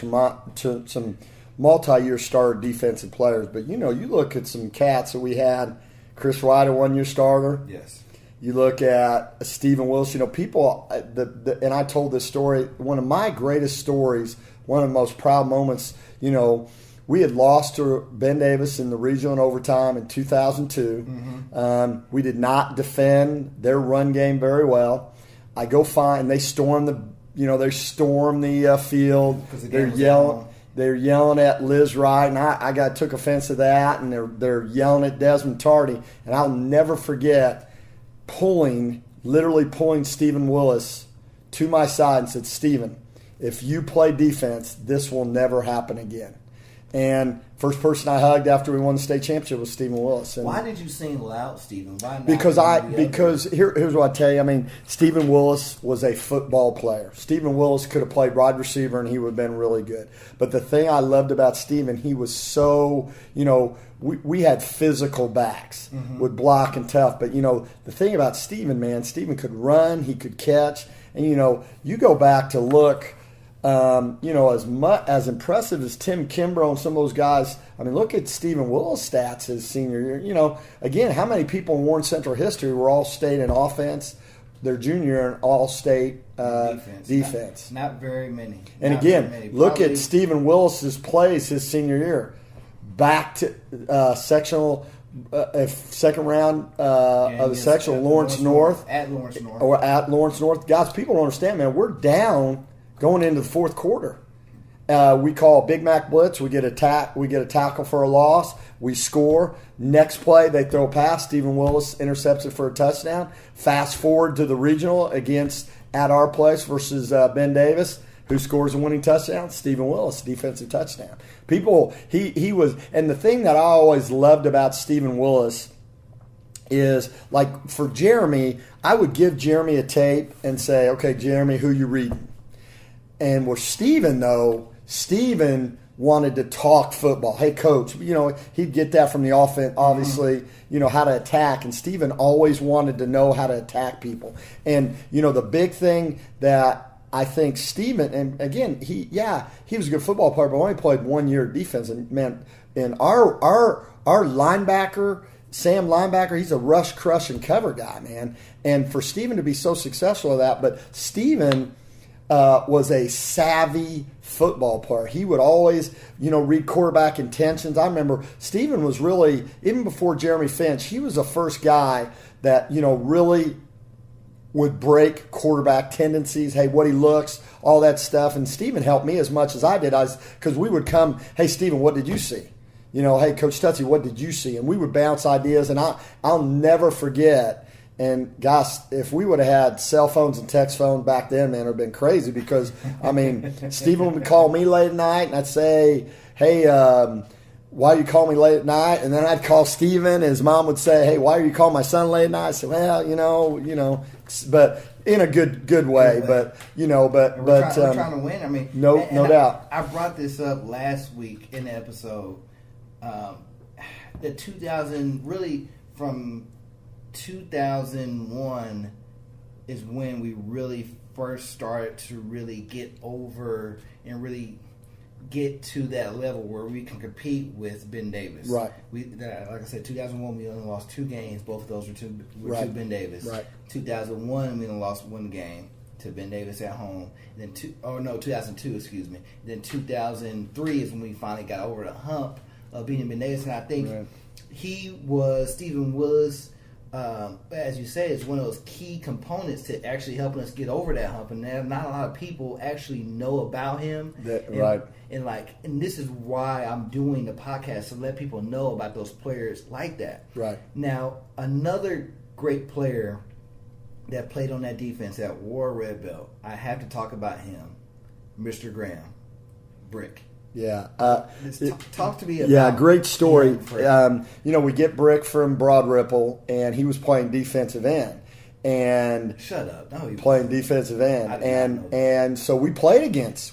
multi-year starter defensive players, but you know, you look at some cats that we had. Chris Wright, a 1-year starter. Yes. You look at Stephen Willis. You know, people. And I told this story. One of my greatest stories. One of the most proud moments. You know. We had lost to Ben Davis in the regional in overtime in 2002. Mm-hmm. We did not defend their run game very well. I go find they storm the field. They're yelling at Liz Wright, and I took offense to that, and they're yelling at Desmond Tardy, and I'll never forget literally pulling Stephen Willis to my side and said, "Stephen, if you play defense, this will never happen again." And first person I hugged after we won the state championship was Stephen Willis. And why did you sing loud, Stephen? Why not? Because here's what I tell you. I mean, Stephen Willis was a football player. Stephen Willis could have played wide receiver and he would have been really good. But the thing I loved about Stephen, he was so, you know, we had physical backs, would block and tough. But, you know, the thing about Stephen, man, Stephen could run, he could catch. And, you know, you go back to look – you know, as impressive as Tim Kimbrough and some of those guys, I mean, look at Stephen Willis' stats his senior year. You know, again, how many people in Warren Central history were all-state in offense, their junior year in all-state defense? Not very many. And again, look at Stephen Willis' plays his senior year. Back to sectional second round of the sectional, Lawrence North. At Lawrence North. Or at Lawrence North. Guys, people don't understand, man, we're down going into the fourth quarter. We call a Big Mac blitz. We get a tackle for a loss. We score. Next play, they throw a pass. Stephen Willis intercepts it for a touchdown. Fast forward to the regional against at our place versus Ben Davis, who scores a winning touchdown. Stephen Willis, defensive touchdown. He was, and the thing that I always loved about Stephen Willis is, like, for Jeremy, I would give Jeremy a tape and say, "Okay, Jeremy, who you reading?" And with Stephen, though, Stephen wanted to talk football. Hey, coach, you know, he'd get that from the offense, obviously, you know, how to attack. And Stephen always wanted to know how to attack people. And, you know, the big thing that I think Stephen, and again, he was a good football player, but only played 1 year defense. And, man, and our linebacker, Sam linebacker, he's a rush, crush, and cover guy, man. And for Stephen to be so successful at that, but Stephen was a savvy football player. He would always, you know, read quarterback intentions. I remember Stephen was really, even before Jeremy Finch, he was the first guy that, you know, really would break quarterback tendencies, hey, what he looks, all that stuff. And Stephen helped me as much as I did. Because we would come, hey, Stephen, what did you see? You know, hey, Coach Tutsie, what did you see? And we would bounce ideas. And I'll never forget. And guys, if we would have had cell phones and text phones back then, man, it would have been crazy because, I mean, Stephen would call me late at night and I'd say, hey, why you call me late at night? And then I'd call Steven, and his mom would say, hey, why are you calling my son late at night? I said, well, but in a good way. But, we're trying to win. I mean, no doubt. I brought this up last week in the episode. The 2000, really from 2001 is when we really first started to really get over and really get to that level where we can compete with Ben Davis. Right. Like I said, 2001 we only lost 2 games. Both of those were to Ben Davis. Right. 2001 we only lost 1 game to Ben Davis at home. And then 2002, excuse me. Then 2003 is when we finally got over the hump of beating Ben Davis, and I think Stephen Willis, as you say, is one of those key components to actually helping us get over that hump. And not a lot of people actually know about him. And this is why I'm doing the podcast, to let people know about those players like that. Right. Now, another great player that played on that defense that wore a red belt, I have to talk about him, Mr. Graham, Brick. Yeah. Talk to me about. Yeah, great story. We get Brick from Broad Ripple, and he was playing defensive end. And shut up! No, he playing defensive end, and so we played against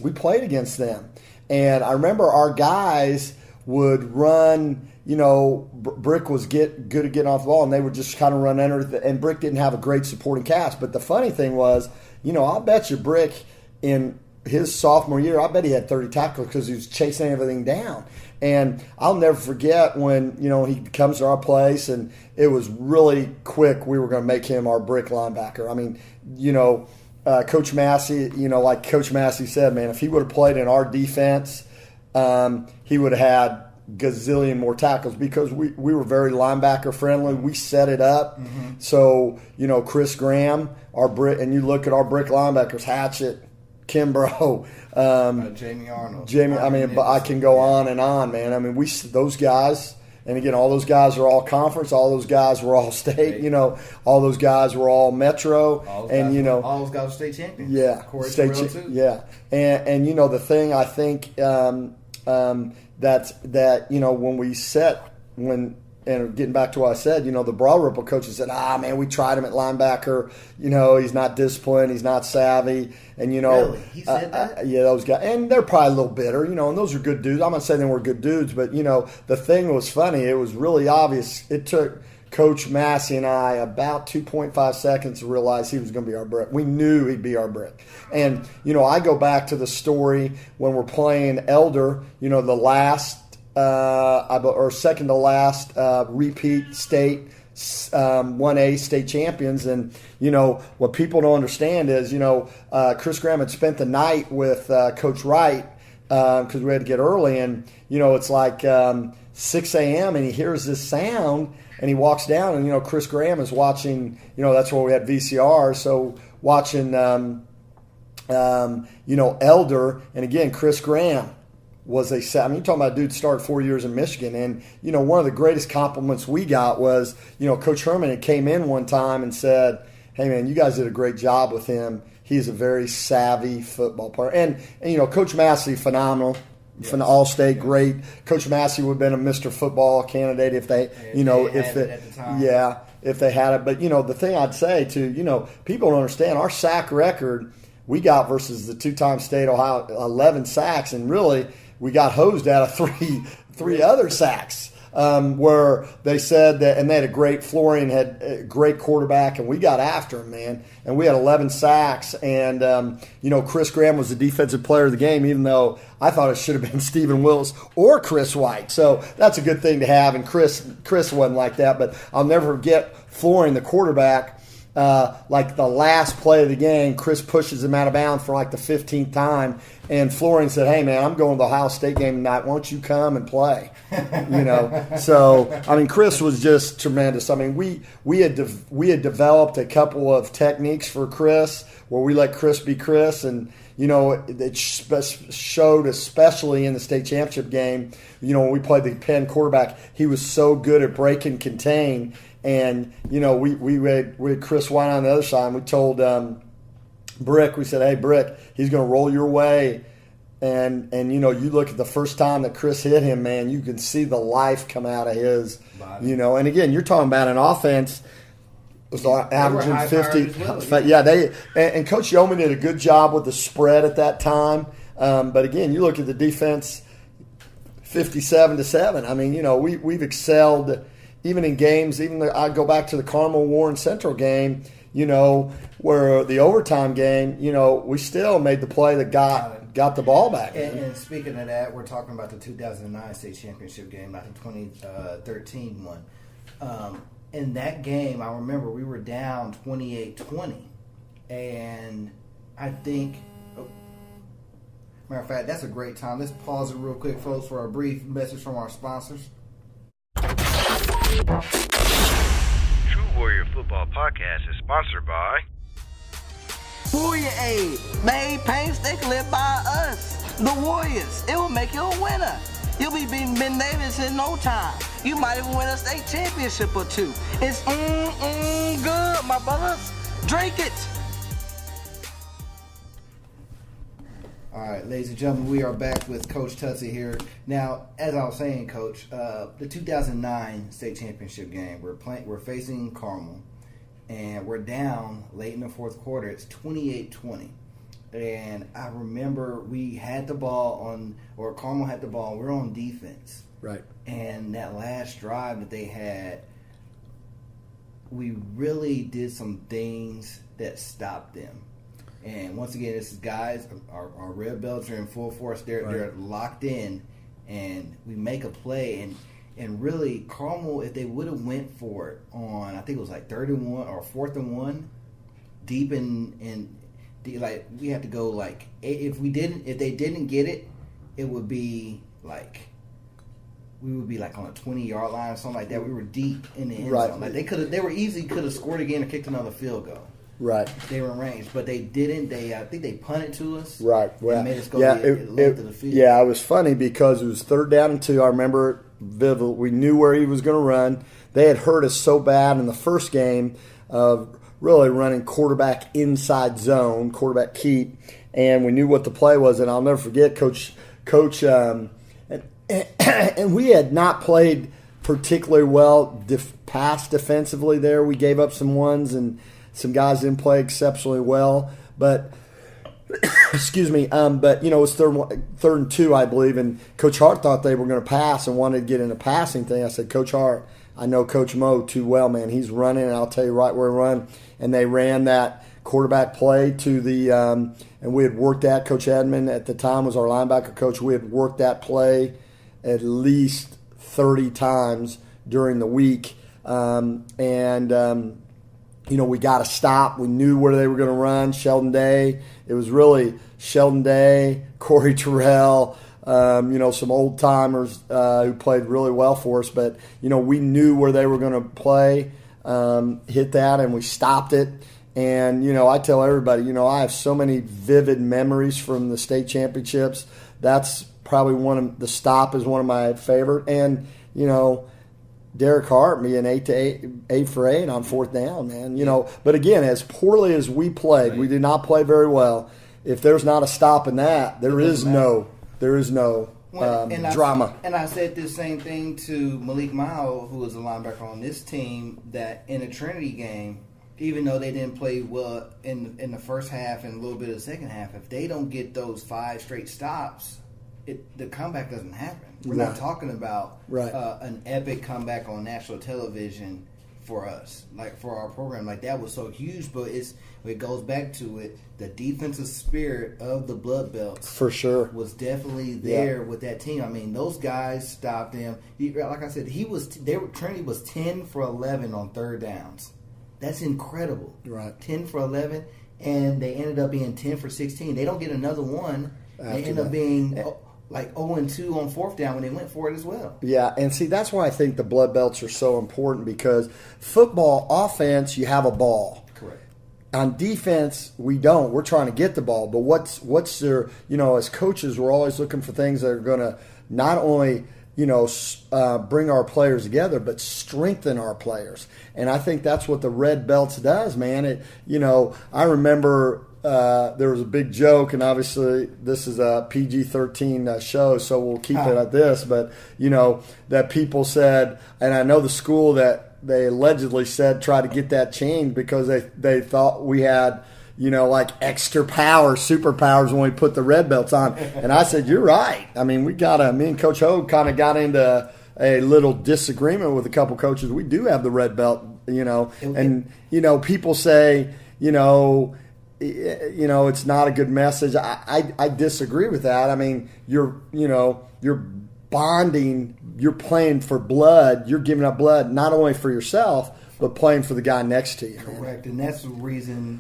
them. And I remember our guys would run. Brick was good at getting off the ball, and they would just kind of run under it. And Brick didn't have a great supporting cast. But the funny thing was, I'll bet you Brick in his sophomore year, I bet he had 30 tackles because he was chasing everything down. And I'll never forget when, he comes to our place, and it was really quick. We were going to make him our Brick linebacker. I mean, Coach Massey, like Coach Massey said, man, if he would have played in our defense, he would have had gazillion more tackles because we were very linebacker friendly. We set it up. Mm-hmm. So, Chris Graham, our Brick, and you look at our Brick linebackers, Hatchett, Kimbrough, Jamie Arnold. But I can go on and on, man. I mean, those guys, and again, all those guys are all conference. All those guys were all state. All those guys were all metro, all those guys were state champions. Yeah, state too. Yeah, and the thing I think and getting back to what I said, the Broad Ripple coaches said, man, we tried him at linebacker. He's not disciplined. He's not savvy. And, really? He said that? Yeah, those guys. And they're probably a little bitter, and those are good dudes. I'm not saying they were good dudes, but, the thing was funny. It was really obvious. It took Coach Massey and I about 2.5 seconds to realize he was going to be our Brick. We knew he'd be our Brick. And, I go back to the story when we're playing Elder, the last or second to last repeat state 1A state champions. And what people don't understand is Chris Graham had spent the night with Coach Wright because we had to get early, and it's like 6 a.m. and he hears this sound and he walks down, and Chris Graham is watching. That's where we had VCR, so watching Elder. And again, Chris Graham was you're talking about a dude that started 4 years in Michigan. And, one of the greatest compliments we got was, Coach Herman had came in one time and said, hey, man, you guys did a great job with him. He's a very savvy football player. And Coach Massey, phenomenal. Yes. From the All-State, great. Coach Massey would have been a Mr. Football candidate if they had it. But, the thing I'd say, too, people don't understand our sack record we got versus the two-time state Ohio, 11 sacks, and really – we got hosed out of three other sacks where they said that, and they had Florian had a great quarterback, and we got after him, man. And we had 11 sacks, and Chris Graham was the defensive player of the game, even though I thought it should have been Stephen Willis or Chris White. So that's a good thing to have, and Chris wasn't like that. But I'll never forget Florian, the quarterback. Like the last play of the game, Chris pushes him out of bounds for like the 15th time, and Florian said, hey, man, I'm going to the Ohio State game tonight. Why don't you come and play? So, Chris was just tremendous. We had developed a couple of techniques for Chris where we let Chris be Chris, and, it showed especially in the state championship game, when we played the Penn quarterback, he was so good at break and contain. And, we had Chris White on the other side, and we told Brick, we said, hey, Brick, he's going to roll your way And you know, you look at the first time that Chris hit him, man, you can see the life come out of his body. You know, and again, you're talking about an offense was averaging 50. Well, yeah, and Coach Yeoman did a good job with the spread at that time. But again, you look at the defense, 57-7. I mean, you know, we've excelled even in games. I go back to the Carmel Warren Central game, you know, where the overtime game, you know, we still made the play that got the ball back. And speaking of that, we're talking about the 2009 state championship game, not the 2013 one. In that game, I remember we were down 28-20, and I think. Matter of fact, that's a great time. Let's pause it real quick, folks, for a brief message from our sponsors. True Warrior Football Podcast is sponsored by Warrior Aid, made painstakingly by us, the Warriors. It will make you a winner. You'll be beating Ben Davis in no time. You might even win a state championship or two. It's good, my brothers. Drink it. All right, ladies and gentlemen, we are back with Coach Tutsie here. Now, as I was saying, Coach, the 2009 state championship game, we're facing Carmel, and we're down late in the fourth quarter. It's 28-20. And I remember we had the ball Carmel had the ball. We're on defense. Right. And that last drive that they had, we really did some things that stopped them. And once again, this is guys, our red belts are in full force. They're locked in, and we make a play. And really, Carmel, if they would have went for it on, I think it was like 3rd-and-1 or 4th-and-1, deep in like we had to go like if they didn't get it, it would be like we would be like on a 20-yard line or something like that. We were deep in the end zone. Like they could have scored again or kicked another field goal. Right. They were in range, but they didn't. I think they punted to us. Right. Well, and made us go to the field. Yeah, it was funny because it was 3rd down and 2. I remember it vividly. We knew where he was going to run. They had hurt us so bad in the first game of really running quarterback inside zone, quarterback keep, and we knew what the play was. And I'll never forget, Coach, and we had not played particularly well pass defensively there. We gave up some ones, and some guys didn't play exceptionally well. But excuse me, but you know, it was 3rd and 2, I believe, and Coach Hart thought they were going to pass and wanted to get in a passing thing. I said, Coach Hart, I know Coach Mo too well, man. He's running, and I'll tell you right where he run. And they ran that quarterback play to the and we had worked that. Coach Edmond at the time was our linebacker coach. We had worked that play at least 30 times during the week, you know, we got to stop. We knew where they were going to run. Sheldon Day. It was really Sheldon Day, Corey Terrell, you know, some old timers who played really well for us. But, you know, we knew where they were going to play, hit that, and we stopped it. And, you know, I tell everybody, you know, I have so many vivid memories from the state championships. That's probably the stop is one of my favorite. And, you know, Derek Hart being 8 for 8 on 4th down, man. You know, but again, as poorly as we played, we did not play very well. If there's not a stop in that, there is no drama. And I said this same thing to Malik Mile, who was a linebacker on this team, that in the Trinity game, even though they didn't play well in the first half and a little bit of the second half, if they don't get those 5 straight stops, the comeback doesn't happen. We're not talking about an epic comeback on national television for us, like for our program. Like that was so huge, but it goes back to it. The defensive spirit of the Blood Belts, for sure, was definitely there with that team. I mean, those guys stopped them. Like I said, Trinity was 10 for 11 on 3rd downs. That's incredible. Right, 10 for 11, and they ended up being 10 for 16. They don't get another one. They end up being like 0-2 on 4th down when they went for it as well. Yeah, and see, that's why I think the Blood Belts are so important, because football offense, you have a ball. Correct. On defense, we don't. We're trying to get the ball, but what's their, you know, as coaches, we're always looking for things that are going to not only, you know, bring our players together, but strengthen our players. And I think that's what the Red Belts does, man. You know, I remember there was a big joke, and obviously this is a PG-13 show, so we'll keep it at this. But that people said, and I know the school that they allegedly said tried to get that changed because they thought we had like extra power, superpowers when we put the red belts on. And I said, you're right. I mean, me and Coach Hogue kind of got into a little disagreement with a couple coaches. We do have the red belt, and people say, it's not a good message. I disagree with that. I mean, you're bonding, you're playing for blood, you're giving up blood not only for yourself but playing for the guy next to you. Correct, and that's the reason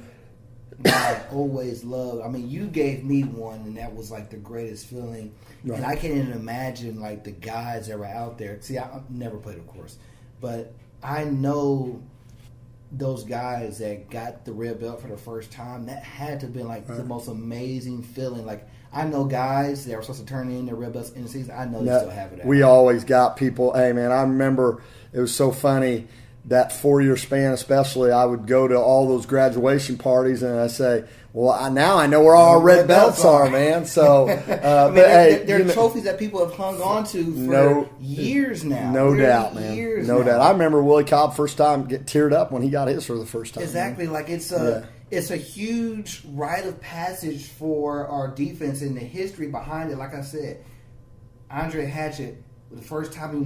I've always loved. I mean, you gave me one, and that was like the greatest feeling. Right. And I can't even imagine like the guys that were out there. See, I've never played, of course, but I know those guys that got the red belt for the first time. That had to have been like the most amazing feeling. Like, I know guys that were supposed to turn in their red belts in the season. I know they still have it. We always got people. Hey, man, I remember it was so funny. That 4-year span, especially, I would go to all those graduation parties, and I say, "Well, now I know where all our red belts are, man." So, they're trophies that people have hung on to for years now. No doubt, man. No doubt. I remember Willie Cobb first time get teared up when he got his for the first time. Exactly, man. Like it's a huge rite of passage for our defense and the history behind it. Like I said, Andre Hatchett. The first time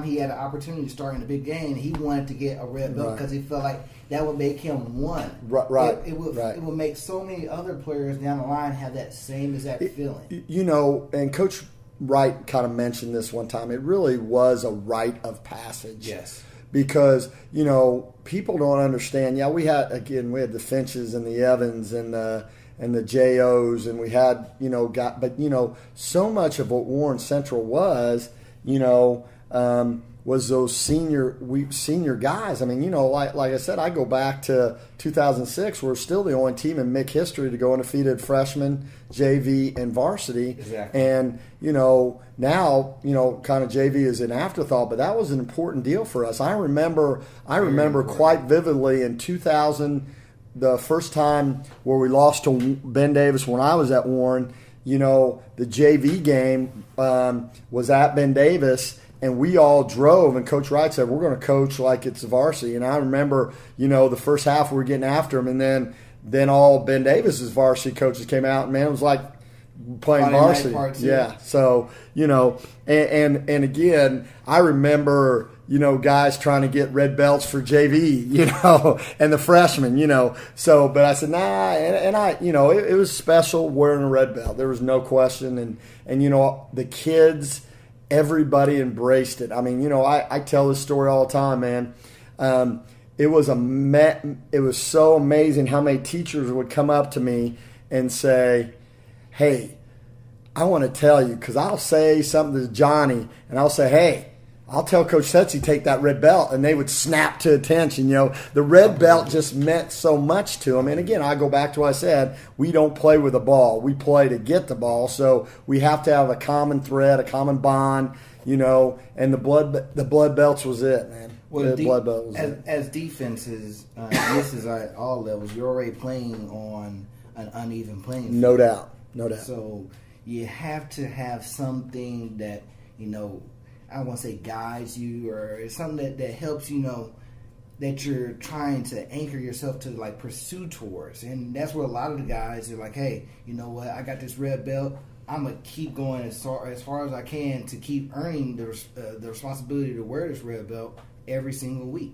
he had an opportunity to start in a big game, he wanted to get a red belt because he felt like that would make him one. Right. It would make so many other players down the line have that same exact feeling. And Coach Wright kind of mentioned this one time. It really was a rite of passage. Yes. Because, people don't understand. Yeah, we had the Finches and the Evans and the JOs, and we had, so much of what Warren Central was, was those senior guys. I mean, like I said, I go back to 2006. We're still the only team in MIC history to go undefeated freshman, JV, and varsity. Exactly. And, now, kind of JV is an afterthought, but that was an important deal for us. I remember quite vividly in 2000, the first time where we lost to Ben Davis when I was at Warren, the JV game was at Ben Davis, and we all drove, and Coach Wright said, we're going to coach like it's varsity. And I remember, the first half we were getting after him, and then all Ben Davis's varsity coaches came out, and, man, it was like playing varsity. Yeah, so, and again, I remember – guys trying to get red belts for JV, and the freshmen, So, but I said, nah, and I, it was special wearing a red belt. There was no question. And the kids, everybody embraced it. I mean, I tell this story all the time, man. It was so amazing how many teachers would come up to me and say, hey, I want to tell you, because I'll say something to Johnny, and I'll say, hey, I'll tell Coach Tutsie take that red belt, and they would snap to attention. The red belt just meant so much to them. And again, I go back to what I said: we don't play with the ball; we play to get the ball. So we have to have a common thread, a common bond. And the blood belts was it, man. Well, the blood belt was it. As defenses, this is at all levels. You're already playing on an uneven playing field. No doubt. So you have to have something that I don't want to say guides you, or it's something that helps that you're trying to anchor yourself to like pursue towards. And that's where a lot of the guys are like, hey, you know what, I got this red belt, I'm going to keep going as far as I can to keep earning the responsibility to wear this red belt every single week.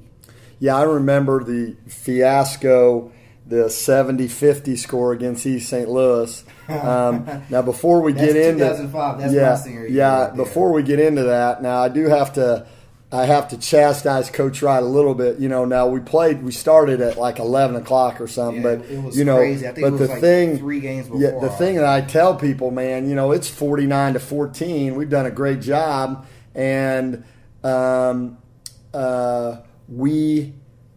Yeah, I remember the fiasco, the 70-50 score against East St. Louis. Now, before we get into 2005, that's my senior year. Yeah, before we get into that, now I have to chastise Coach Wright a little bit. Now we started at like 11 o'clock or something, but it was crazy. I think it was like 3 games before. Yeah, the thing that I tell people, man, it's 49-14. We've done a great job, and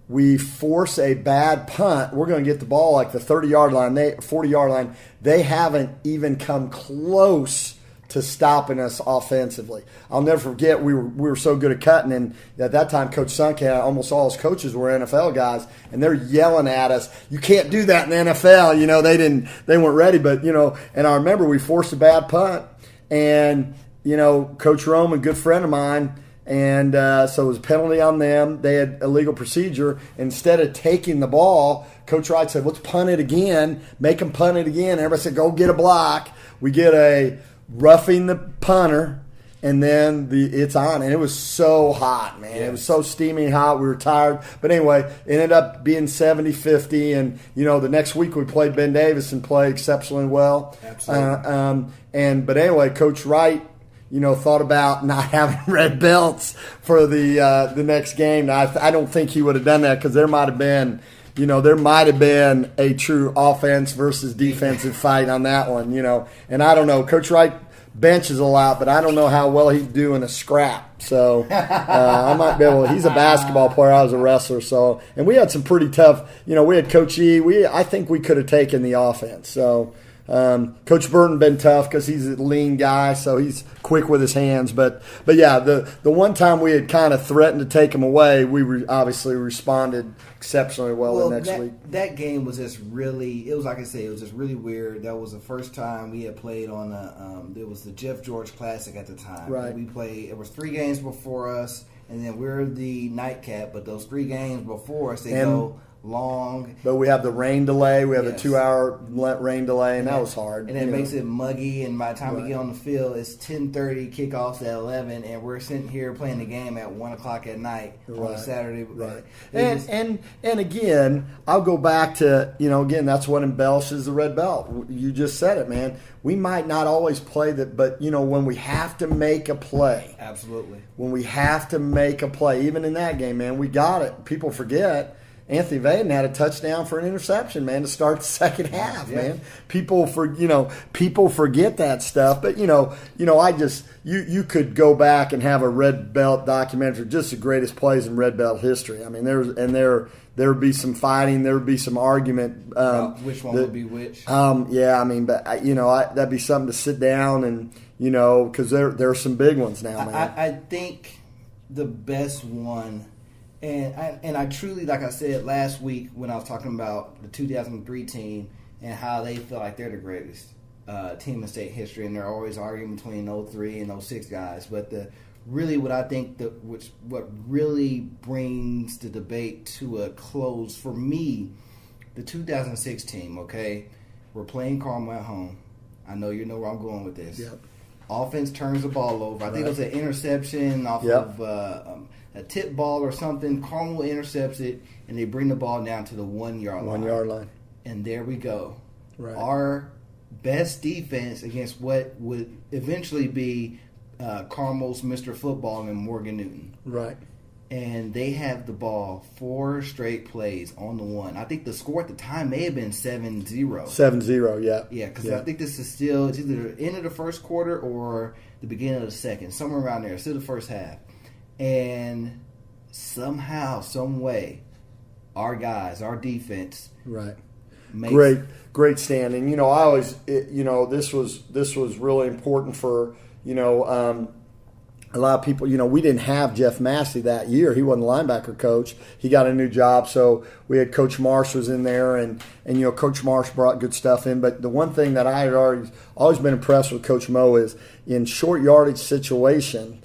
we force a bad punt, we're going to get the ball like the 30-yard line, 40-yard line. They haven't even come close to stopping us offensively. I'll never forget we were so good at cutting, and at that time Coach Suncat, almost all his coaches were NFL guys, and they're yelling at us, "You can't do that in the NFL." You know, they weren't ready, but you know, and I remember we forced a bad punt, and you know, Coach Roman, good friend of mine, and so it was a penalty on them. They had illegal procedure. Instead of taking the ball, Coach Wright said, "Let's punt it again, make them punt it again." Everybody said, "Go get a block." We get a roughing the punter, and then it's on. And it was so hot, man. It was so steamy hot. We were tired. But anyway, it ended up being 70-50. And, you know, the next week we played Ben Davis and played exceptionally well. Absolutely. But anyway, Coach Wright, you know, thought about not having red belts for the next game. Now, I don't think he would have done that because there might have been a true offense versus defensive fight on that one, you know. And I don't know. Coach Wright benches a lot, but I don't know how well he'd do in a scrap. So I might be able – he's a basketball player. I was a wrestler. So, and we had some pretty tough – you know, we had Coach E. I think we could have taken the offense. So – Coach Burton been tough because he's a lean guy, so he's quick with his hands. But yeah, the one time we had kind of threatened to take him away, we obviously responded exceptionally well the next week. That game was just really, it was like I say, it was just really weird. That was the first time we had played on it was the Jeff George Classic at the time. Right. We played, it was 3 games before us, and then we're the nightcap, but those 3 games before us, they go long. But we have the rain delay. We have a 2-hour rain delay, and that was hard. And it makes it muggy, and by the time we get on the field, it's 10:30, kickoffs at 11, and we're sitting here playing the game at 1 o'clock at night on a Saturday. Right. And again, I'll go back to, you know, again, that's what embellishes the red belt. You just said it, man. We might not always play that, but, you know, when we have to make a play. Absolutely. When we have to make a play, even in that game, man, we got it. People forget. Anthony Vaden had a touchdown for an interception, man, to start the second half, man. People forget that stuff, but you could go back and have a red belt documentary, just the greatest plays in red belt history. I mean, there would be some fighting, there would be some argument. Which one would be which? Yeah, I mean, but that'd be something to sit down and because there are some big ones now, man. I think the best one. And I truly, like I said last week when I was talking about the 2003 team and how they feel like they're the greatest team in state history, and they're always arguing between 03 and 06 guys. But what really brings the debate to a close for me, the 2006 team. Okay, we're playing Carmel at home. I know you know where I'm going with this. Yep. Offense turns the ball over. I think it was an interception off of a tip ball or something. Carmel intercepts it, and they bring the ball down to the 1 yard line. 1 yard line. And there we go. Right. Our best defense against what would eventually be Carmel's Mr. Football and Morgan Newton. Right. And they have the ball 4 straight plays on the 1. I think the score at the time may have been 7-0. 7-0, yeah. Yeah, because I think this is still, it's either the end of the first quarter or the beginning of the second, somewhere around there. It's still the first half. And somehow, some way, our guys, our defense, great standing. I always, this was really important for a lot of people. We didn't have Jeff Massey that year. He wasn't the linebacker coach. He got a new job, so we had Coach Marsh was in there, and Coach Marsh brought good stuff in. But the one thing that I had always been impressed with Coach Mo is in short yardage situation.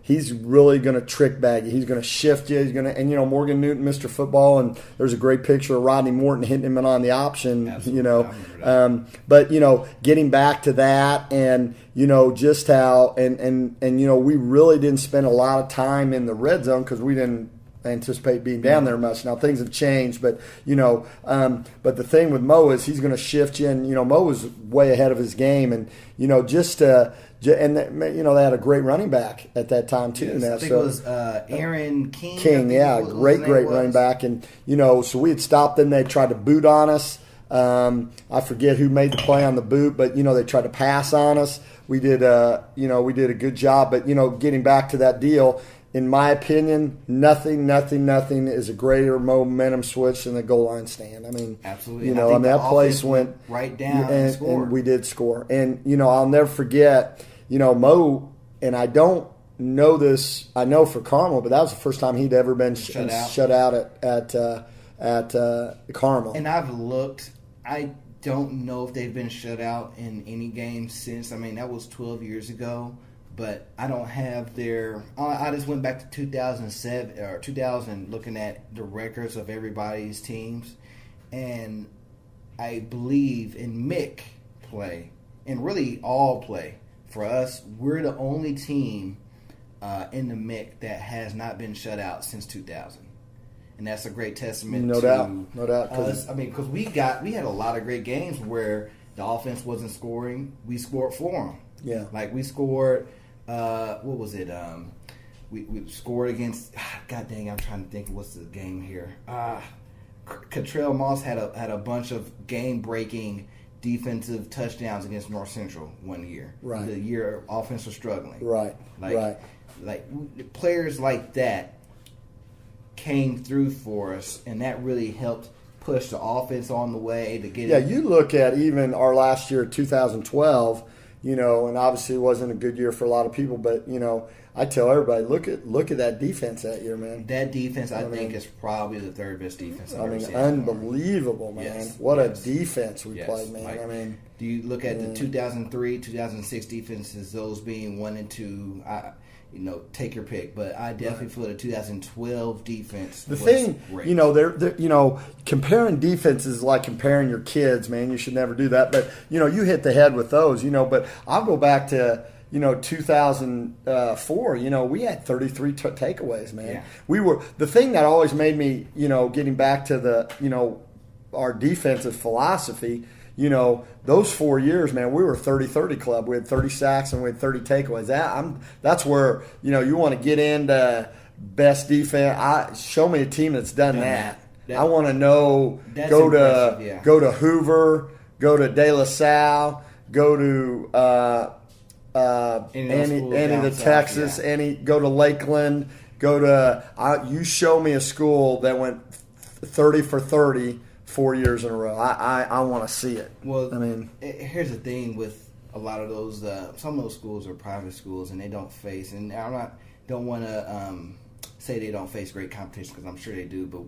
He's really going to trick bag you. He's going to shift you. He's going to, and Morgan Newton, Mr. Football, and there's a great picture of Rodney Morton hitting him on the option. Absolutely. But getting back to that, and just how, and we really didn't spend a lot of time in the red zone because we didn't anticipate being down there much. Now things have changed, but but the thing with Mo is he's going to shift you, and Mo was way ahead of his game, and and they had a great running back at that time too. Yes, I think it was Aaron King. Great running back, and so we had stopped them. They tried to boot on us. I forget who made the play on the boot, but they tried to pass on us. We did a good job, but getting back to that deal. in my opinion, nothing is a greater momentum switch than the goal line stand. I mean, absolutely. You know, I mean, that place went right down and we did score. And, you know, I'll never forget, you know, Mo, and I don't know this, I know for Carmel, but that was the first time he'd ever been shut out at Carmel. And I've looked, I don't know if they've been shut out in any game since. I mean, that was 12 years ago. But I don't have their. I just went back to 2007 or 2000, looking at the records of everybody's teams, and I believe in MIC play and really all play. For us, we're the only team in the MIC that has not been shut out since 2000, and that's a great testament. No doubt. Us. I mean, because we had a lot of great games where the offense wasn't scoring, we scored for them. Yeah, like we scored. What was it? We scored against. God dang! I'm trying to think. What's the game here? Cottrell Moss had a bunch of game-breaking defensive touchdowns against North Central one year. Right. The year offense was struggling. Right. Like players like that came through for us, and that really helped push the offense on the way to get. Yeah, you look at even our last year, 2012. You know, and obviously it wasn't a good year for a lot of people, but, you know, I tell everybody, look at that defense that year, man. That defense, I think, is probably the third best defense I've ever seen. Unbelievable, man. Yes. What a defense we played, man. Like, I mean, do you look at the 2003, 2006 defenses, those being 1 and 2, you know, take your pick. But I definitely feel the 2012 defense was great. You know, they're you know, comparing defenses is like comparing your kids, man. You should never do that. But, you know, you hit the head with those, you know. But I'll go back to, you know, 2004. You know, we had 33 takeaways, man. Yeah. We were – the thing that always made me, you know, getting back to the, you know, our defensive philosophy – you know, those 4 years, man, we were 30-30 club. We had 30 sacks and we had 30 takeaways. That's where, you know, you want to get into best defense. Show me a team that's done that. I want to know. Go to Hoover, go to De La Salle, go to any of the Texas, go to Lakeland, go to. You show me a school that went 30 for 30. 4 years in a row. I want to see it. Well, I mean, here's the thing with a lot of those. Some of those schools are private schools, and they don't face. And don't want to say they don't face great competition because I'm sure they do. But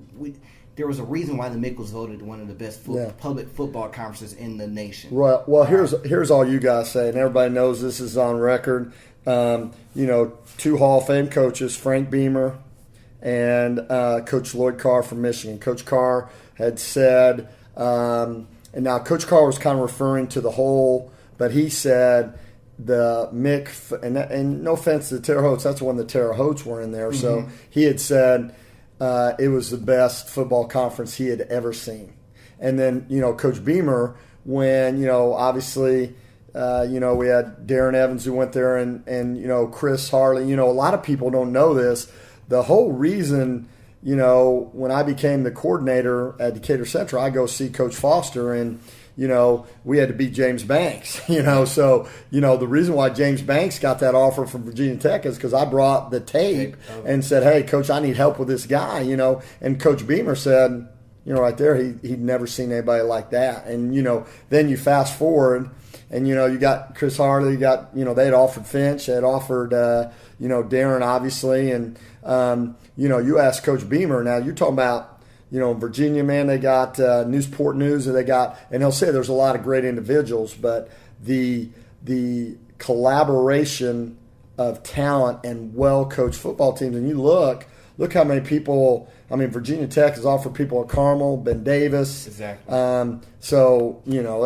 there was a reason why the MIC was voted one of the best public football conferences in the nation. Right. Well, here's all you guys say, and everybody knows this is on record. You know, 2 Hall of Fame coaches, Frank Beamer and Coach Lloyd Carr from Michigan. Coach Carr had said, and now Coach Carr was kind of referring to the whole, but he said the MIC, and no offense to the Terre Hautes, that's when the Terre Hautes were in there. Mm-hmm. So he had said it was the best football conference he had ever seen. And then, you know, Coach Beamer, when, you know, obviously, you know, we had Darren Evans who went there and, you know, Chris Harley. You know, a lot of people don't know this. The whole reason, you know, when I became the coordinator at Decatur Central, I go see Coach Foster, and, you know, we had to beat James Banks, you know. So, you know, the reason why James Banks got that offer from Virginia Tech is because I brought the tape and said, hey, Coach, I need help with this guy, you know. And Coach Beamer said, you know, right there, he'd never seen anybody like that. And, you know, then you fast forward, and, you know, you got Chris Harley, you got, you know, they had offered Finch, they had offered, you know, Darren, obviously, and, you know, you ask Coach Beamer. Now, you're talking about, you know, Virginia, man, they got Newsport News, and they got, and he'll say there's a lot of great individuals, but the collaboration of talent and well-coached football teams, and you look how many people, I mean, Virginia Tech has offered people at Carmel, Ben Davis. Exactly. So, you know,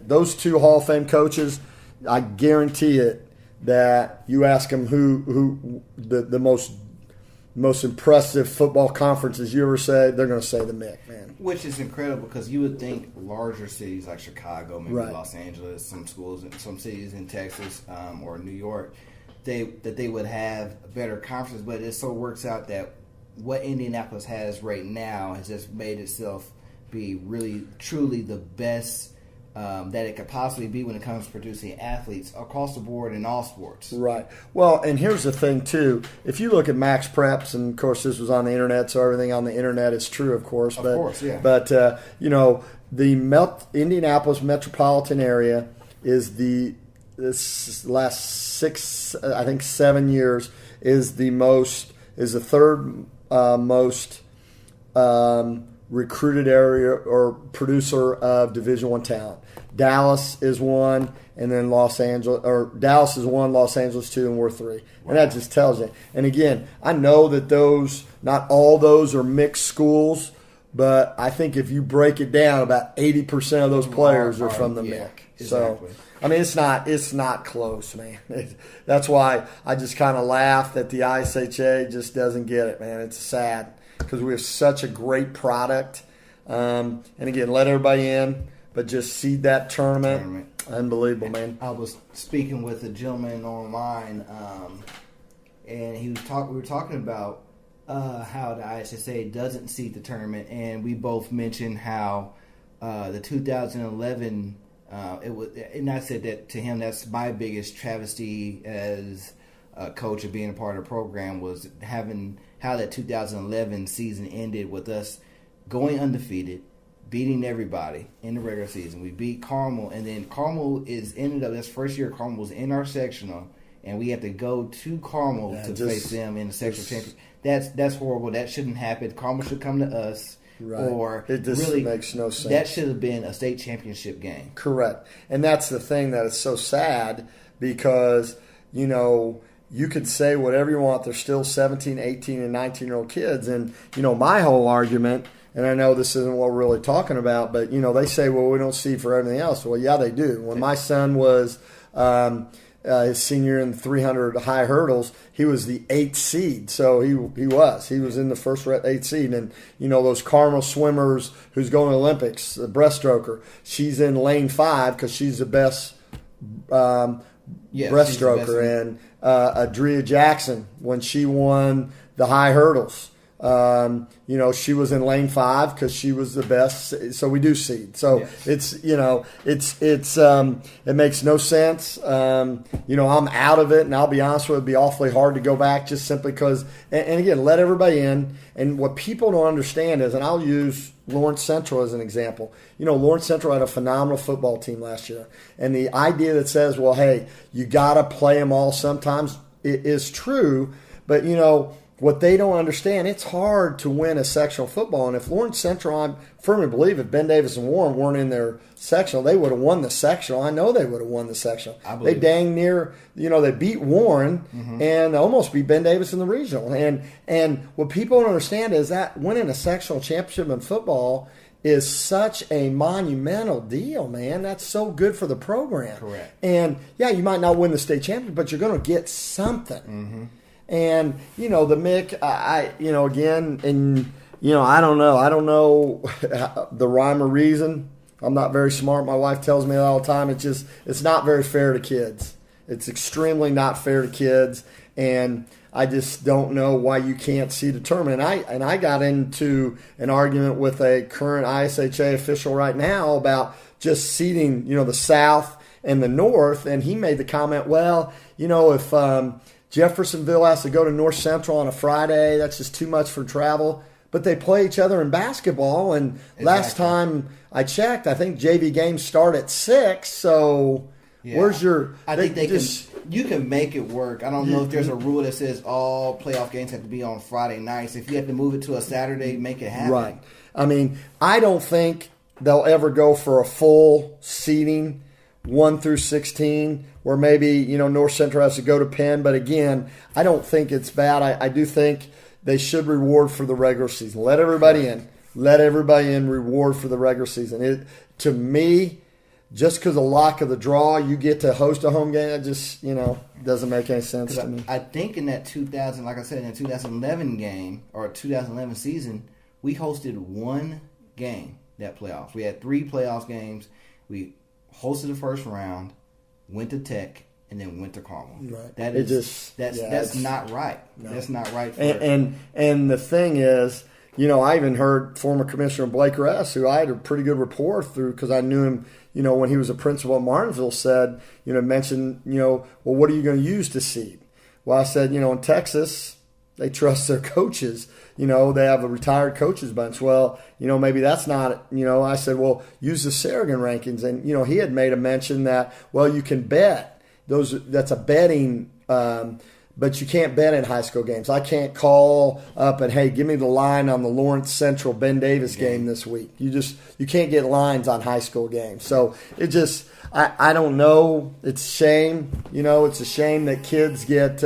those 2 Hall of Fame coaches, I guarantee it that you ask them who the most impressive football conferences you ever said, they're going to say the MIC, man. Which is incredible because you would think larger cities like Chicago, maybe Los Angeles, some schools, some cities in Texas or New York, that they would have better conferences. But it so works out that what Indianapolis has right now has just made itself be really, truly the best that it could possibly be when it comes to producing athletes across the board in all sports. Right. Well, and here's the thing, too. If you look at max preps, and, of course, this was on the Internet, so everything on the Internet is true, of course. But, But, the Indianapolis metropolitan area is this last 7 years is the third most recruited area or producer of Division I talent. Dallas is one, and then Dallas is one, Los Angeles two, and we're three. Wow. And that just tells you. And again, I know that not all those are mixed schools, but I think if you break it down, about 80% of those players are from the MIC. Exactly. So, I mean, it's not close, man. That's why I just kind of laugh that the ISHA just doesn't get it, man. It's sad because we have such a great product. And again, let everybody in, but just seed that tournament. Unbelievable, man. I was speaking with a gentleman online, and we were talking about how the ISSA doesn't seed the tournament, and we both mentioned how the 2011 it was, and I said that to him. That's my biggest travesty as a coach of being a part of the program was having how that 2011 season ended with us going undefeated, beating everybody in the regular season. We beat Carmel, and then Carmel that's first year Carmel was in our sectional, and we had to go to Carmel to face them in the sectional championship. That's horrible. That shouldn't happen. Carmel should come to us. Right. Or it just really makes no sense. That should have been a state championship game. Correct. And that's the thing that is so sad because, you could say whatever you want. They're still 17, 18, and 19-year-old kids. And, my whole argument, and I know this isn't what we're really talking about, but, they say, well, we don't see for everything else. Well, yeah, they do. When my son was his senior in the 300 high hurdles, he was the 8th seed. So he was in the first 8th seed. And, those Carmel swimmers who's going to Olympics, the breaststroker, she's in lane 5 because she's the best breaststroker. And Adria Jackson, when she won the high hurdles, she was in lane 5 because she was the best. So we do seed. So it makes no sense. I'm out of it, and I'll be honest with you, it'd be awfully hard to go back just simply because. And again, let everybody in. And what people don't understand is, and I'll use Lawrence Central as an example. Lawrence Central had a phenomenal football team last year, and the idea that says, well, hey, you got to play them all sometimes, it is true, but what they don't understand, it's hard to win a sectional football. And if Lawrence Central, I firmly believe if Ben Davis and Warren weren't in their sectional, they would have won the sectional. I know they would have won the sectional. They dang near, they beat Warren and almost beat Ben Davis in the regional. And what people don't understand is that winning a sectional championship in football is such a monumental deal, man. That's so good for the program. Correct. And, yeah, you might not win the state championship, but you're going to get something. Mm-hmm. And, the MIC, again, and, I don't know. I don't know the rhyme or reason. I'm not very smart. My wife tells me that all the time. It's not very fair to kids. It's extremely not fair to kids. And I just don't know why you can't see the tournament. And I got into an argument with a current ISHA official right now about just seeding, the South and the North. And he made the comment, well, if Jeffersonville has to go to North Central on a Friday, that's just too much for travel. But they play each other in basketball, and last time I checked, I think JV games start at 6. So where's your? I think you can make it work. I don't know if there's a rule that says all playoff games have to be on Friday nights. If you have to move it to a Saturday, make it happen. Right. I mean, I don't think they'll ever go for a full seeding 1 through 16, where maybe, North Central has to go to Penn. But again, I don't think it's bad. I do think they should reward for the regular season. Let everybody in. Let everybody in, reward for the regular season. To me, just because of luck of the draw, you get to host a home game, it just, doesn't make any sense to me. I think in that 2011 game, or 2011 season, we hosted one game, that playoffs. We had 3 playoff games. We hosted the first round, went to Tech, and then went to Carmel. Right. That's not right. No. That's not right. And the thing is, I even heard former Commissioner Blake Ress, who I had a pretty good rapport through because I knew him, when he was a principal at Martinsville, said, mentioned, well, what are you going to use to seed? Well, I said, in Texas, they trust their coaches. They have a retired coaches bunch. Well, maybe that's not, I said, well, use the Sarragan rankings. And, he had made a mention that, well, you can bet. That's a betting, but you can't bet in high school games. I can't call up and, hey, give me the line on the Lawrence Central Ben Davis game this week. You can't get lines on high school games. So it just, I don't know. It's a shame. It's a shame that kids get,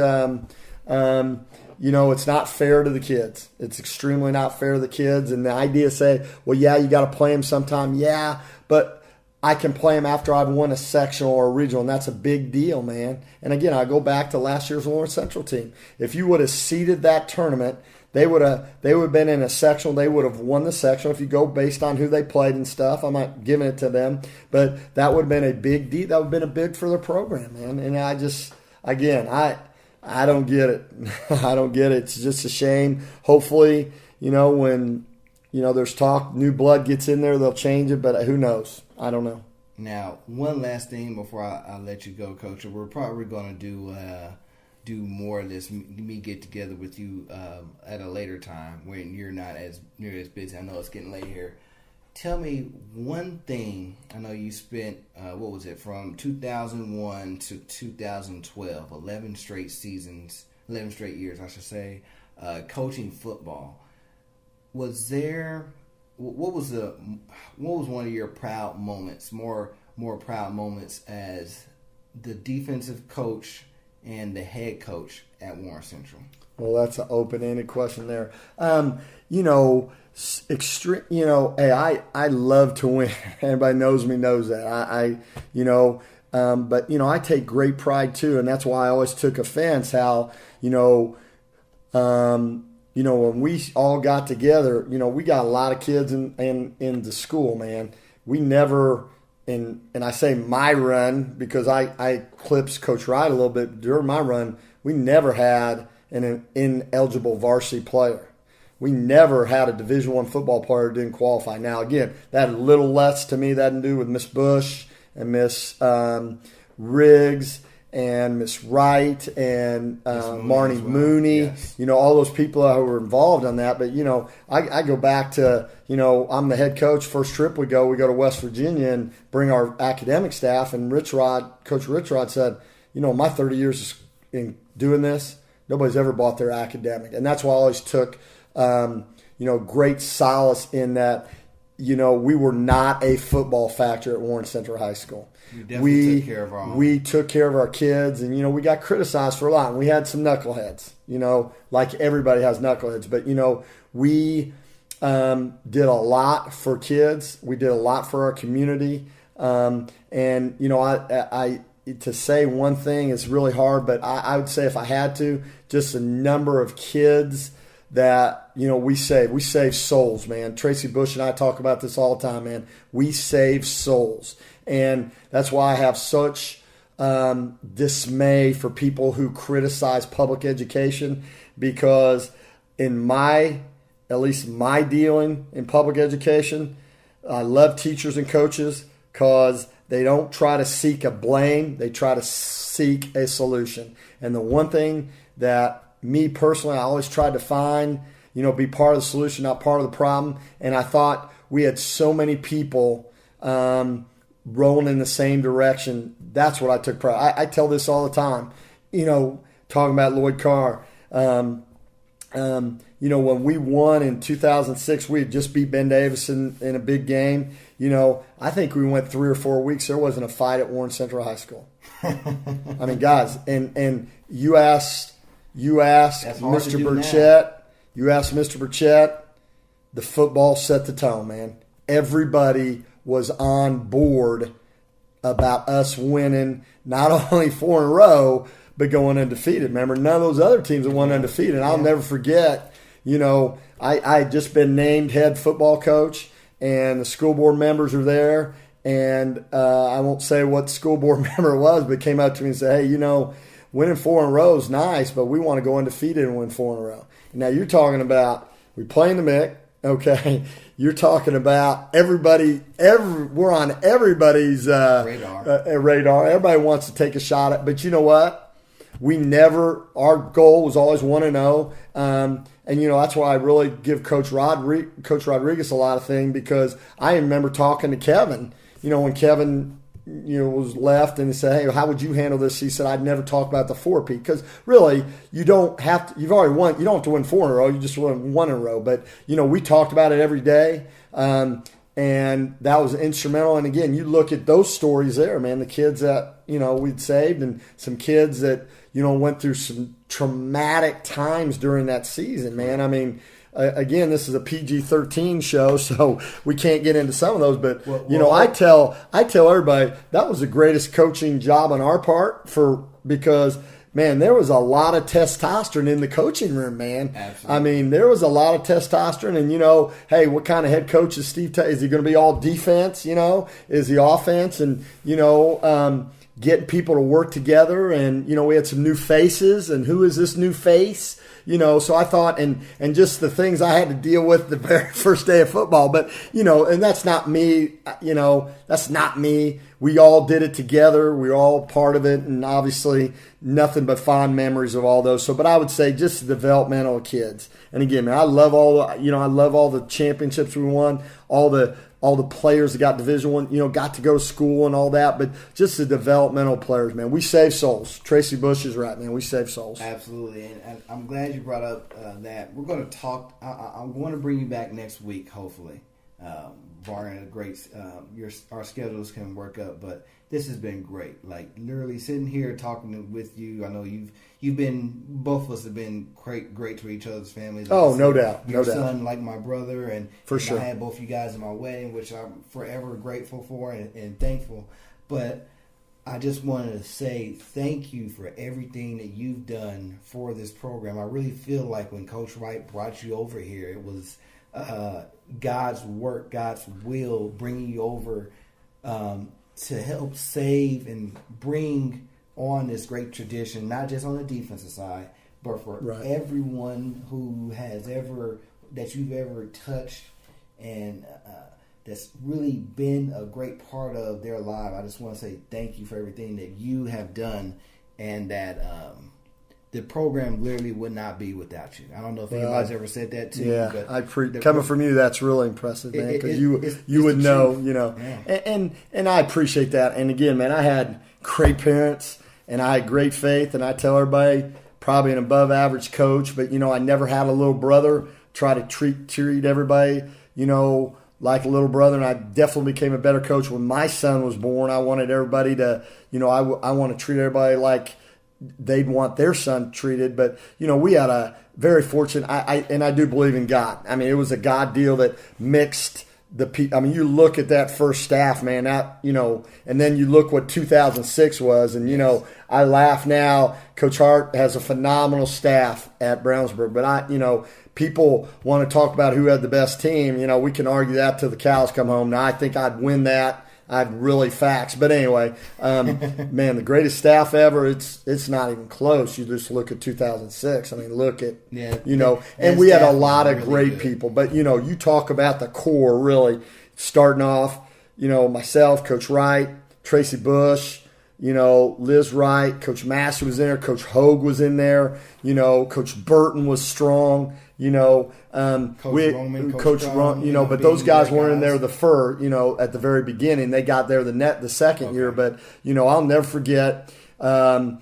it's not fair to the kids. It's extremely not fair to the kids. And the idea say, well, yeah, you got to play them sometime. Yeah, but I can play them after I've won a sectional or a regional, and that's a big deal, man. And again, I go back to last year's Lawrence Central team. If you would have seeded that tournament, they would have been in a sectional. They would have won the sectional. If you go based on who they played and stuff, I'm not giving it to them, but that would have been a big deal. That would have been a big for their program, man. And I just, again, I don't get it. I don't get it. It's just a shame. Hopefully, when there's talk, new blood gets in there, they'll change it, but who knows? I don't know. Now, one last thing before I let you go, Coach. We're probably going to do more of this, me get together with you at a later time when you're not as near as busy. I know it's getting late here. Tell me one thing. I know you spent, what was it, from 2001 to 2012, 11 straight seasons, 11 straight years, I should say, coaching football. Was there, what was one of your proud moments, more proud moments as the defensive coach and the head coach at Warren Central? Well, that's an open-ended question there. Extreme. Hey, I love to win. Everybody knows me, knows that. But I take great pride too, and that's why I always took offense how when we all got together, we got a lot of kids in the school, man. We never, and I say my run because I clipped Coach Wright a little bit during my run. We never had an ineligible varsity player. We never had a Division I football player who didn't qualify. Now, again, that had a little less to me that had to do with Miss Bush and Miss Riggs and Miss Wright and Marnie Mooney, yes. All those people who were involved on that. But, I go back to, I'm the head coach. First trip we go to West Virginia and bring our academic staff. And Coach Richrod said, my 30 years in doing this, nobody's ever bought their academic. And that's why I always took, great solace in that, we were not a football factor at Warren Central High School. We took care of our own. We took care of our kids, and we got criticized for a lot. And we had some knuckleheads, like everybody has knuckleheads. But we did a lot for kids. We did a lot for our community. I to say one thing is really hard, but I would say if I had to, just the number of kids that we saved. We saved souls, man. Tracy Bush and I talk about this all the time, man. We save souls. And that's why I have such dismay for people who criticize public education, because at least my dealing in public education, I love teachers and coaches because they don't try to seek a blame. They try to seek a solution. And the one thing that me personally, I always tried to find, be part of the solution, not part of the problem. And I thought we had so many people rolling in the same direction. That's what I took pride. I tell this all the time, talking about Lloyd Carr. When we won in 2006, we had just beat Ben Davis in a big game. I think we went 3 or 4 weeks. There wasn't a fight at Warren Central High School. I mean, guys, and you asked Mr. Burchett. You asked Mr. Burchett. The football set the tone, man. Everybody was on board about us winning not only 4 in a row, but going undefeated. Remember, none of those other teams have won undefeated. And I'll never forget, I had just been named head football coach, and the school board members are there. And I won't say what school board member it was, but came up to me and said, hey, winning 4 in a row is nice, but we want to go undefeated and win 4 in a row. Now you're talking about we play in the MIC, Okay, you're talking about everybody. We're on everybody's radar. Everybody wants to take a shot at, but you know what? Our goal was always 1-0. And that's why I really give Coach Rodriguez a lot of things, because I remember talking to Kevin. When Kevin was left and he said, "Hey, how would you handle this?" He said, "I'd never talk about the 4-peat, because really you don't have to. You've already won. You don't have to win 4 in a row. You just won 1 in a row." But we talked about it every day, and that was instrumental. And again, you look at those stories there, man. The kids that we'd saved, and some kids that went through some traumatic times during that season, man. I mean. Again, this is a PG-13 show, so we can't get into some of those. But I tell everybody that was the greatest coaching job on our part, because man, there was a lot of testosterone in the coaching room, man. Absolutely. I mean, there was a lot of testosterone, and hey, what kind of head coach is Steve? Is he going to be all defense? Is he offense? And getting people to work together, and we had some new faces, and who is this new face? So I thought, and just the things I had to deal with the very first day of football, but, and that's not me, that's not me. We all did it together. We were all part of it, and obviously nothing but fond memories of all those. So, but I would say just the developmental kids. And again, man, I love all the championships we won, all the players that got Division I, got to go to school and all that, but just the developmental players, man. We save souls. Tracy Bush is right, man. We save souls. Absolutely, and I'm glad you brought up that. We're going to talk. I want to bring you back next week, hopefully, barring a great. Our schedules can work up, but this has been great. Like literally sitting here talking with you. I know you've been. Both of us have been great to each other's families. Like no doubt. Your son, like my brother, and for sure. I had both you guys in my wedding, which I'm forever grateful for and thankful. But I just wanted to say thank you for everything that you've done for this program. I really feel like when Coach Wright brought you over here, it was God's work, God's will, bringing you over to help save and bring on this great tradition, not just on the defensive side, but for everyone who has that you've ever touched, and that's really been a great part of their life. I just want to say thank you for everything that you have done, and that the program literally would not be without you. I don't know if anybody's ever said that to you. But coming from you, that's really impressive, man, because you would know, and I appreciate that. And again, man, I had great parents, and I had great faith, and I tell everybody, probably an above average coach, but I never had a little brother. Try to treat everybody, like a little brother, and I definitely became a better coach when my son was born. I wanted everybody to, I want to treat everybody like they'd want their son treated. But, we had a very fortunate, I do believe in God. I mean, it was a God deal that mixed the people. I mean, you look at that first staff, man, and then you look what 2006 was, and, I laugh now. Coach Hart has a phenomenal staff at Brownsburg, but people want to talk about who had the best team. We can argue that till the cows come home. Now, I think I'd win that. I'd really facts. But anyway, man, the greatest staff ever, it's not even close. You just look at 2006. I mean, look at, and we had a lot of great people. But, you talk about the core really starting off, myself, Coach Wright, Tracy Bush, Liz Wright, Coach Massey was in there, Coach Hogue was in there, Coach Burton was strong, Coach Roman, but those guys weren't in there at the very beginning. They got there the second year, but I'll never forget. We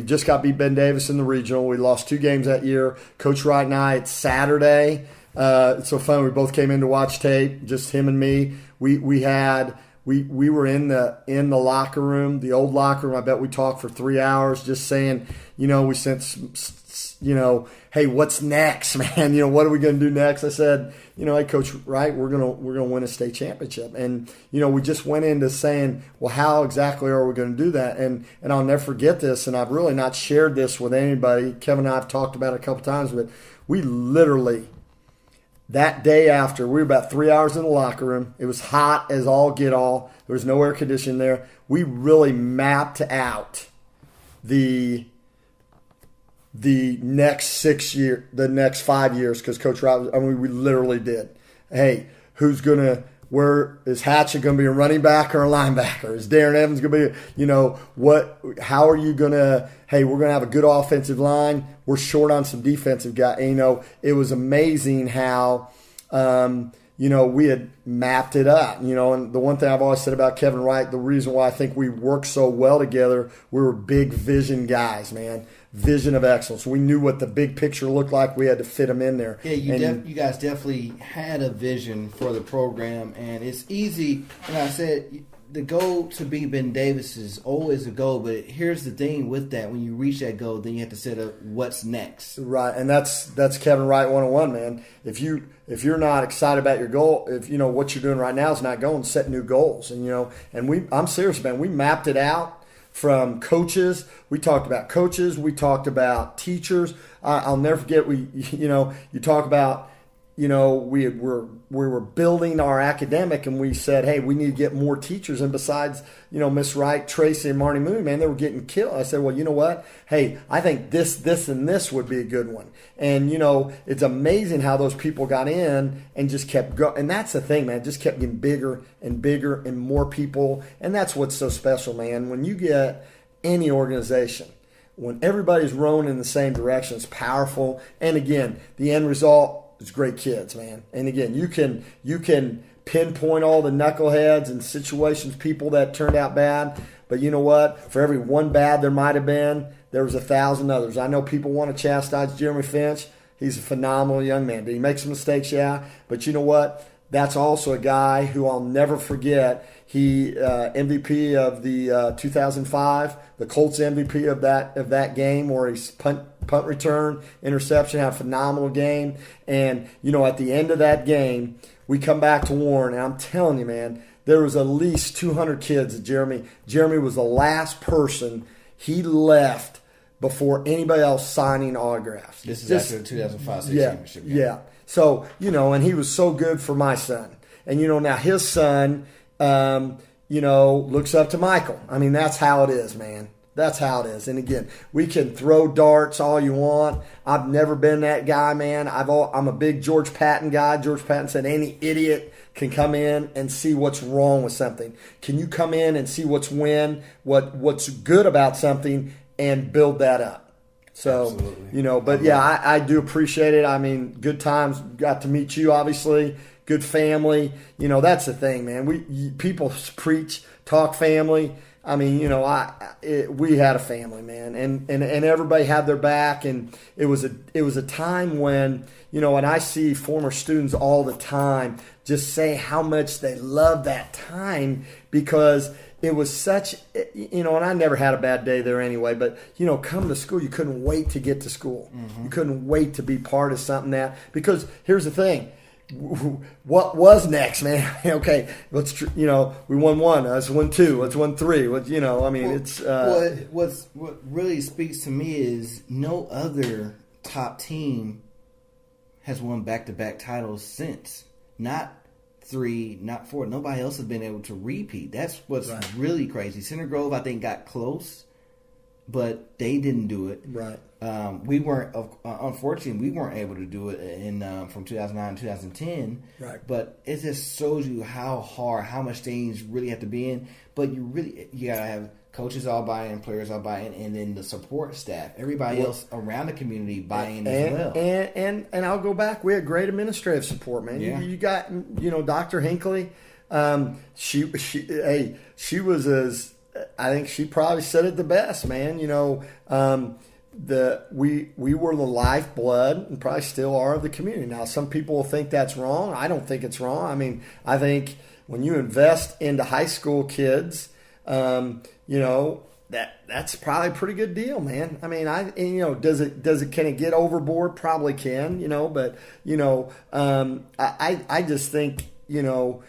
just got beat Ben Davis in the regional. We lost 2 games that year. Coach Wright and I, it's Saturday. It's so fun. We both came in to watch tape, just him and me. We were in the locker room, the old locker room. I bet we talked for 3 hours, just saying, we sent, hey, what's next, man? What are we going to do next? I said, hey, Coach Wright, we're gonna win a state championship, and we just went into saying, well, how exactly are we going to do that? And I'll never forget this, and I've really not shared this with anybody. Kevin and I have talked about it a couple times, but we literally. That day after, we were about 3 hours in the locker room. It was hot as all get all. There was no air conditioning there. We really mapped out the the next 5 years, because Coach Wright, we literally did. Hey, where is Hatchett going to be a running back or a linebacker? Is Darren Evans going to be, how are you going to, hey, we're going to have a good offensive line. We're short on some defensive guys. It was amazing how, we had mapped it up, and the one thing I've always said about Kevin Wright, the reason why I think we worked so well together, we were big vision guys, man. Vision of excellence. We knew what the big picture looked like. We had to fit them in there. Yeah, you guys definitely had a vision for the program, and it's easy. And I said the goal to beat Ben Davis is always a goal, but here's the thing with that: when you reach that goal, then you have to set up what's next. Right, and that's Kevin Wright 101, man. If you're not excited about your goal, if what you're doing right now is not going, set new goals, and I'm serious, man. We mapped it out. From coaches, we talked about coaches, we talked about teachers. I'll never forget. You talk about, we were building our academic, and we said, hey, we need to get more teachers. And besides, Miss Wright, Tracy, and Marnie Moon, man, they were getting killed. I said, well, you know what? Hey, I think this, and this would be a good one. And it's amazing how those people got in and just kept going. And that's the thing, man. It just kept getting bigger and bigger and more people. And that's what's so special, man. When you get any organization, when everybody's rowing in the same direction, it's powerful. And again, the end result. It's great kids, man. And again, you can pinpoint all the knuckleheads and situations, people that turned out bad. But you know what? For every one bad there might have been, there was 1,000 others. I know people want to chastise Jeremy Finch. He's a phenomenal young man. Did he make some mistakes? Yeah. But you know what? That's also a guy who I'll never forget. He MVP of the 2005, the Colts MVP of that game, where he's punt return, interception, had a phenomenal game. And at the end of that game, we come back to Warren, and I'm telling you, man, there was at least 200 kids. Jeremy was the last person. He left before anybody else signing autographs. This is after the 2005 state championship. Yeah. So, and he was so good for my son. And, now his son, looks up to Michael. I mean, that's how it is, man. That's how it is. And again, we can throw darts all you want. I've never been that guy, man. I'm a big George Patton guy. George Patton said any idiot can come in and see what's wrong with something. Can you come in and see what's good about something and build that up? So, absolutely. But yeah, I do appreciate it. I mean, good times. Got to meet you, obviously. Good family. That's the thing, man. People preach, talk family. I mean, we had a family, man, and everybody had their back, and it was a time when, and I see former students all the time just say how much they love that time, because it was such, and I never had a bad day there anyway, but, come to school, you couldn't wait to get to school. Mm-hmm. You couldn't wait to be part of something because here's the thing. What was next, man? Okay, we won one. Let's win two. Let's win three. What really speaks to me is no other top team has won back-to-back titles since. Not 3, not 4. Nobody else has been able to repeat. That's what's really crazy. Center Grove, I think, got close, but they didn't do it. Right. We weren't, unfortunately, we weren't able to do it from 2009 to 2010. Right. But it just shows you how hard, how much things really have to be in. But you gotta have coaches all buy in, players all buy in, and then the support staff, everybody else around the community buy in as well. And I'll go back. We had great administrative support, man. Yeah. You got Dr. Hinckley. She was as, I think she probably said it the best, man. We were the lifeblood, and probably still are, of the community. Now, some people will think that's wrong. I don't think it's wrong. I mean, I think when you invest into high school kids, that's probably a pretty good deal, man. I mean, can it get overboard? Probably can, but I just think, you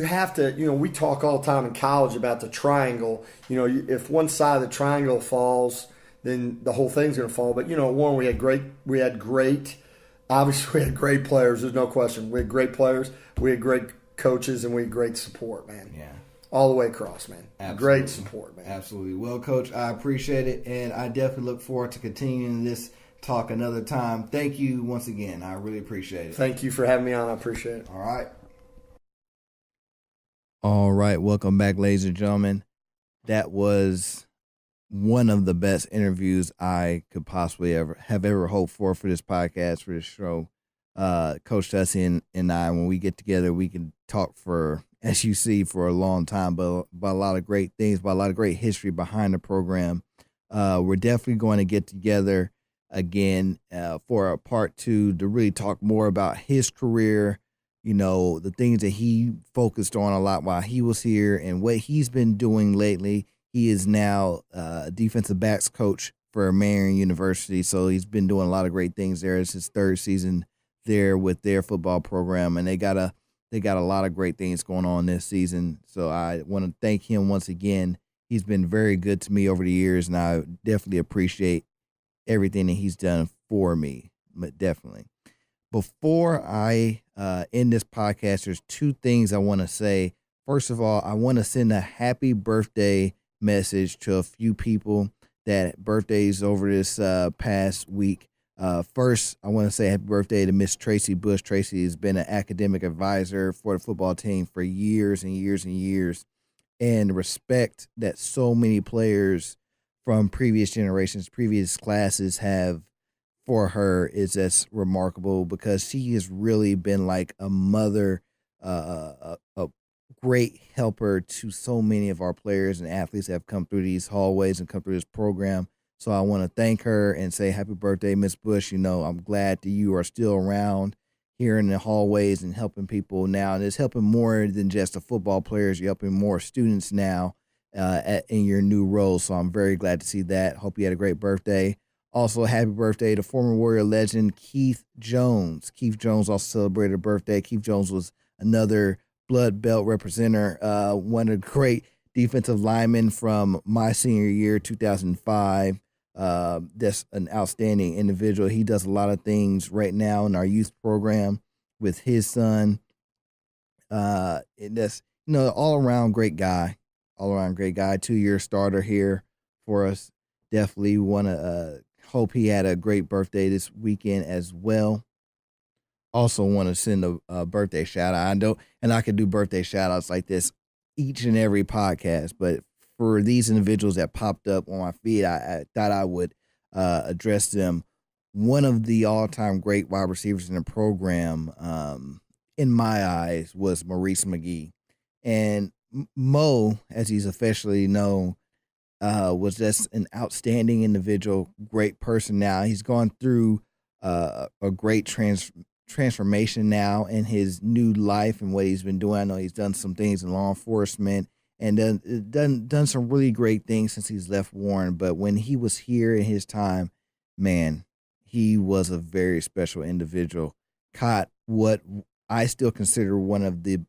have to, we talk all the time in college about the triangle. If one side of the triangle falls, then the whole thing's going to fall. But, Warren, we had great players. There's no question. We had great players. We had great coaches, and we had great support, man. Yeah. all the way across, man. Absolutely. Great support, man. Absolutely. Well, Coach, I appreciate it, and I definitely look forward to continuing this talk another time. Thank you once again. I really appreciate it. Thank you for having me on. I appreciate it. All right. All right. Welcome back, ladies and gentlemen. That was one of the best interviews I could possibly ever hoped for this podcast, for this show. Coach Tutsie and I, when we get together, we can talk for, as you see, for a long time, but about a lot of great things, about a lot of great history behind the program. We're definitely going to get together again for a part 2 to really talk more about his career, you know, the things that he focused on a lot while he was here and what he's been doing lately. He is now a defensive backs coach for Marion University, so he's been doing a lot of great things there. It's his 3rd season there with their football program, and they got a lot of great things going on this season. So I want to thank him once again. He's been very good to me over the years, and I definitely appreciate everything that he's done for me. But definitely, before I end this podcast, there's 2 things I want to say. First of all, I want to send a happy birthday message to a few people that birthdays over this past week. First, I want to say happy birthday to Miss Tracy Bush. Tracy has been an academic advisor for the football team for years and years and years. And the respect that so many players from previous generations, previous classes have for her is just remarkable, because she has really been like a mother, a great helper to so many of our players and athletes that have come through these hallways and come through this program. So I want to thank her and say happy birthday, Miss Bush. You know, I'm glad that you are still around here in the hallways and helping people now. And it's helping more than just the football players. You're helping more students now in your new role. So I'm very glad to see that. Hope you had a great birthday. Also, happy birthday to former Warrior legend Keith Jones. Keith Jones also celebrated a birthday. Keith Jones was another blood belt representative, one of the great defensive linemen from my senior year, 2005. That's an outstanding individual. He does a lot of things right now in our youth program with his son. And that's, you know, all around great guy, 2-year starter here for us. Definitely want to hope he had a great birthday this weekend as well. Also want to send a birthday shout out. I could do birthday shout outs like this each and every podcast, but for these individuals that popped up on my feed, I thought I would address them. One of the all-time great wide receivers in the program, in my eyes, was Maurice McGee. And Mo, as he's officially known, was just an outstanding individual, great person now. He's gone through a great transformation now in his new life and what he's been doing. I know he's done some things in law enforcement and done some really great things since he's left Warren. But when he was here in his time, man, he was a very special individual. Caught what I still consider one of the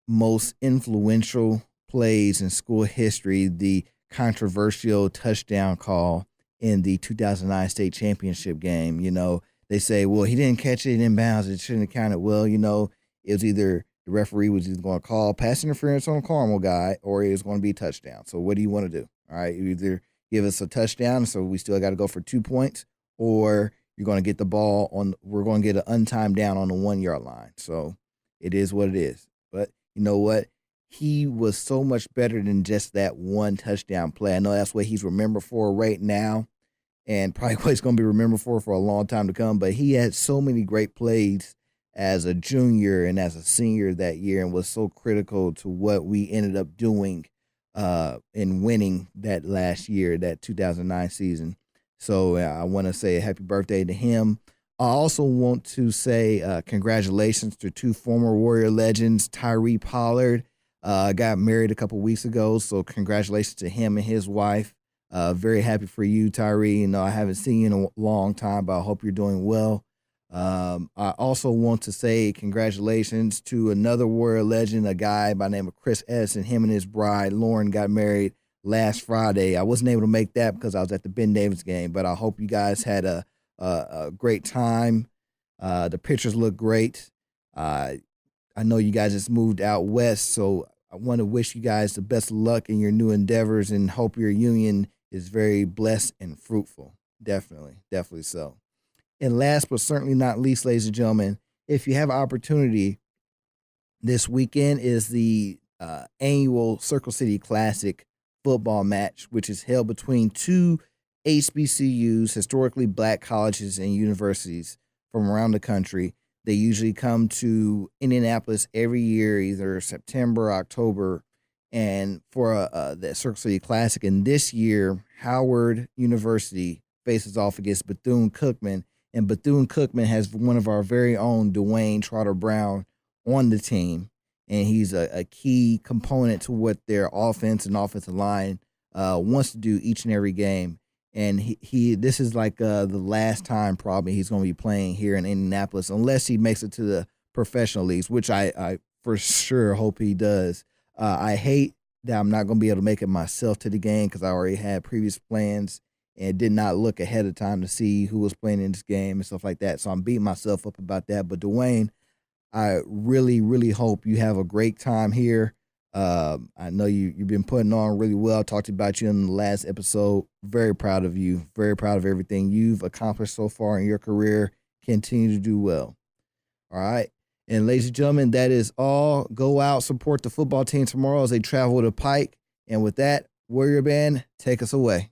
most influential plays in school history, the controversial touchdown call in the 2009 state championship game. You know, they say, well, he didn't catch it in bounds. It shouldn't have counted. Well, you know, it was either the referee was either going to call pass interference on a Carmel guy or it was going to be a touchdown. So what do you want to do? All right, you either give us a touchdown, so we still got to go for 2 points, or you're going to get the ball we're going to get an untimed down on the 1 yard line. So it is what it is. But you know what? He was so much better than just that one touchdown play. I know that's what he's remembered for right now, and probably what he's going to be remembered for a long time to come. But he had so many great plays as a junior and as a senior that year, and was so critical to what we ended up doing in winning that last year, that 2009 season. So I want to say a happy birthday to him. I also want to say congratulations to 2 former Warrior legends. Tyree Pollard got married a couple weeks ago, so congratulations to him and his wife. Very happy for you, Tyree. You know, I haven't seen you in a long time, but I hope you're doing well. I also want to say congratulations to another Warrior legend, a guy by the name of Chris Edison. Him and his bride, Lauren, got married last Friday. I wasn't able to make that because I was at the Ben Davis game, but I hope you guys had a great time. The pictures look great. I know you guys just moved out west, so I want to wish you guys the best of luck in your new endeavors and hope your union is very blessed and fruitful. Definitely so. And last but certainly not least, ladies and gentlemen, if you have an opportunity, this weekend is the annual Circle City Classic football match, which is held between two HBCUs, historically black colleges and universities from around the country. They usually come to Indianapolis every year, either September, October, and for the Circle City Classic. And this year, Howard University faces off against Bethune-Cookman, and Bethune-Cookman has one of our very own Dwayne Trotter-Brown on the team, and he's a key component to what their offense and offensive line wants to do each and every game. And he this is like the last time probably he's going to be playing here in Indianapolis, unless he makes it to the professional leagues, which I for sure hope he does. I hate that I'm not going to be able to make it myself to the game because I already had previous plans and did not look ahead of time to see who was playing in this game and stuff like that. So I'm beating myself up about that. But Dwayne, I really, really hope you have a great time here. I know you've been putting on really well. I talked about you in the last episode. Very proud of you. Very proud of everything you've accomplished so far in your career. Continue to do well. All right. And ladies and gentlemen, that is all. Go out, support the football team tomorrow as they travel to Pike. And with that, Warrior Band, take us away.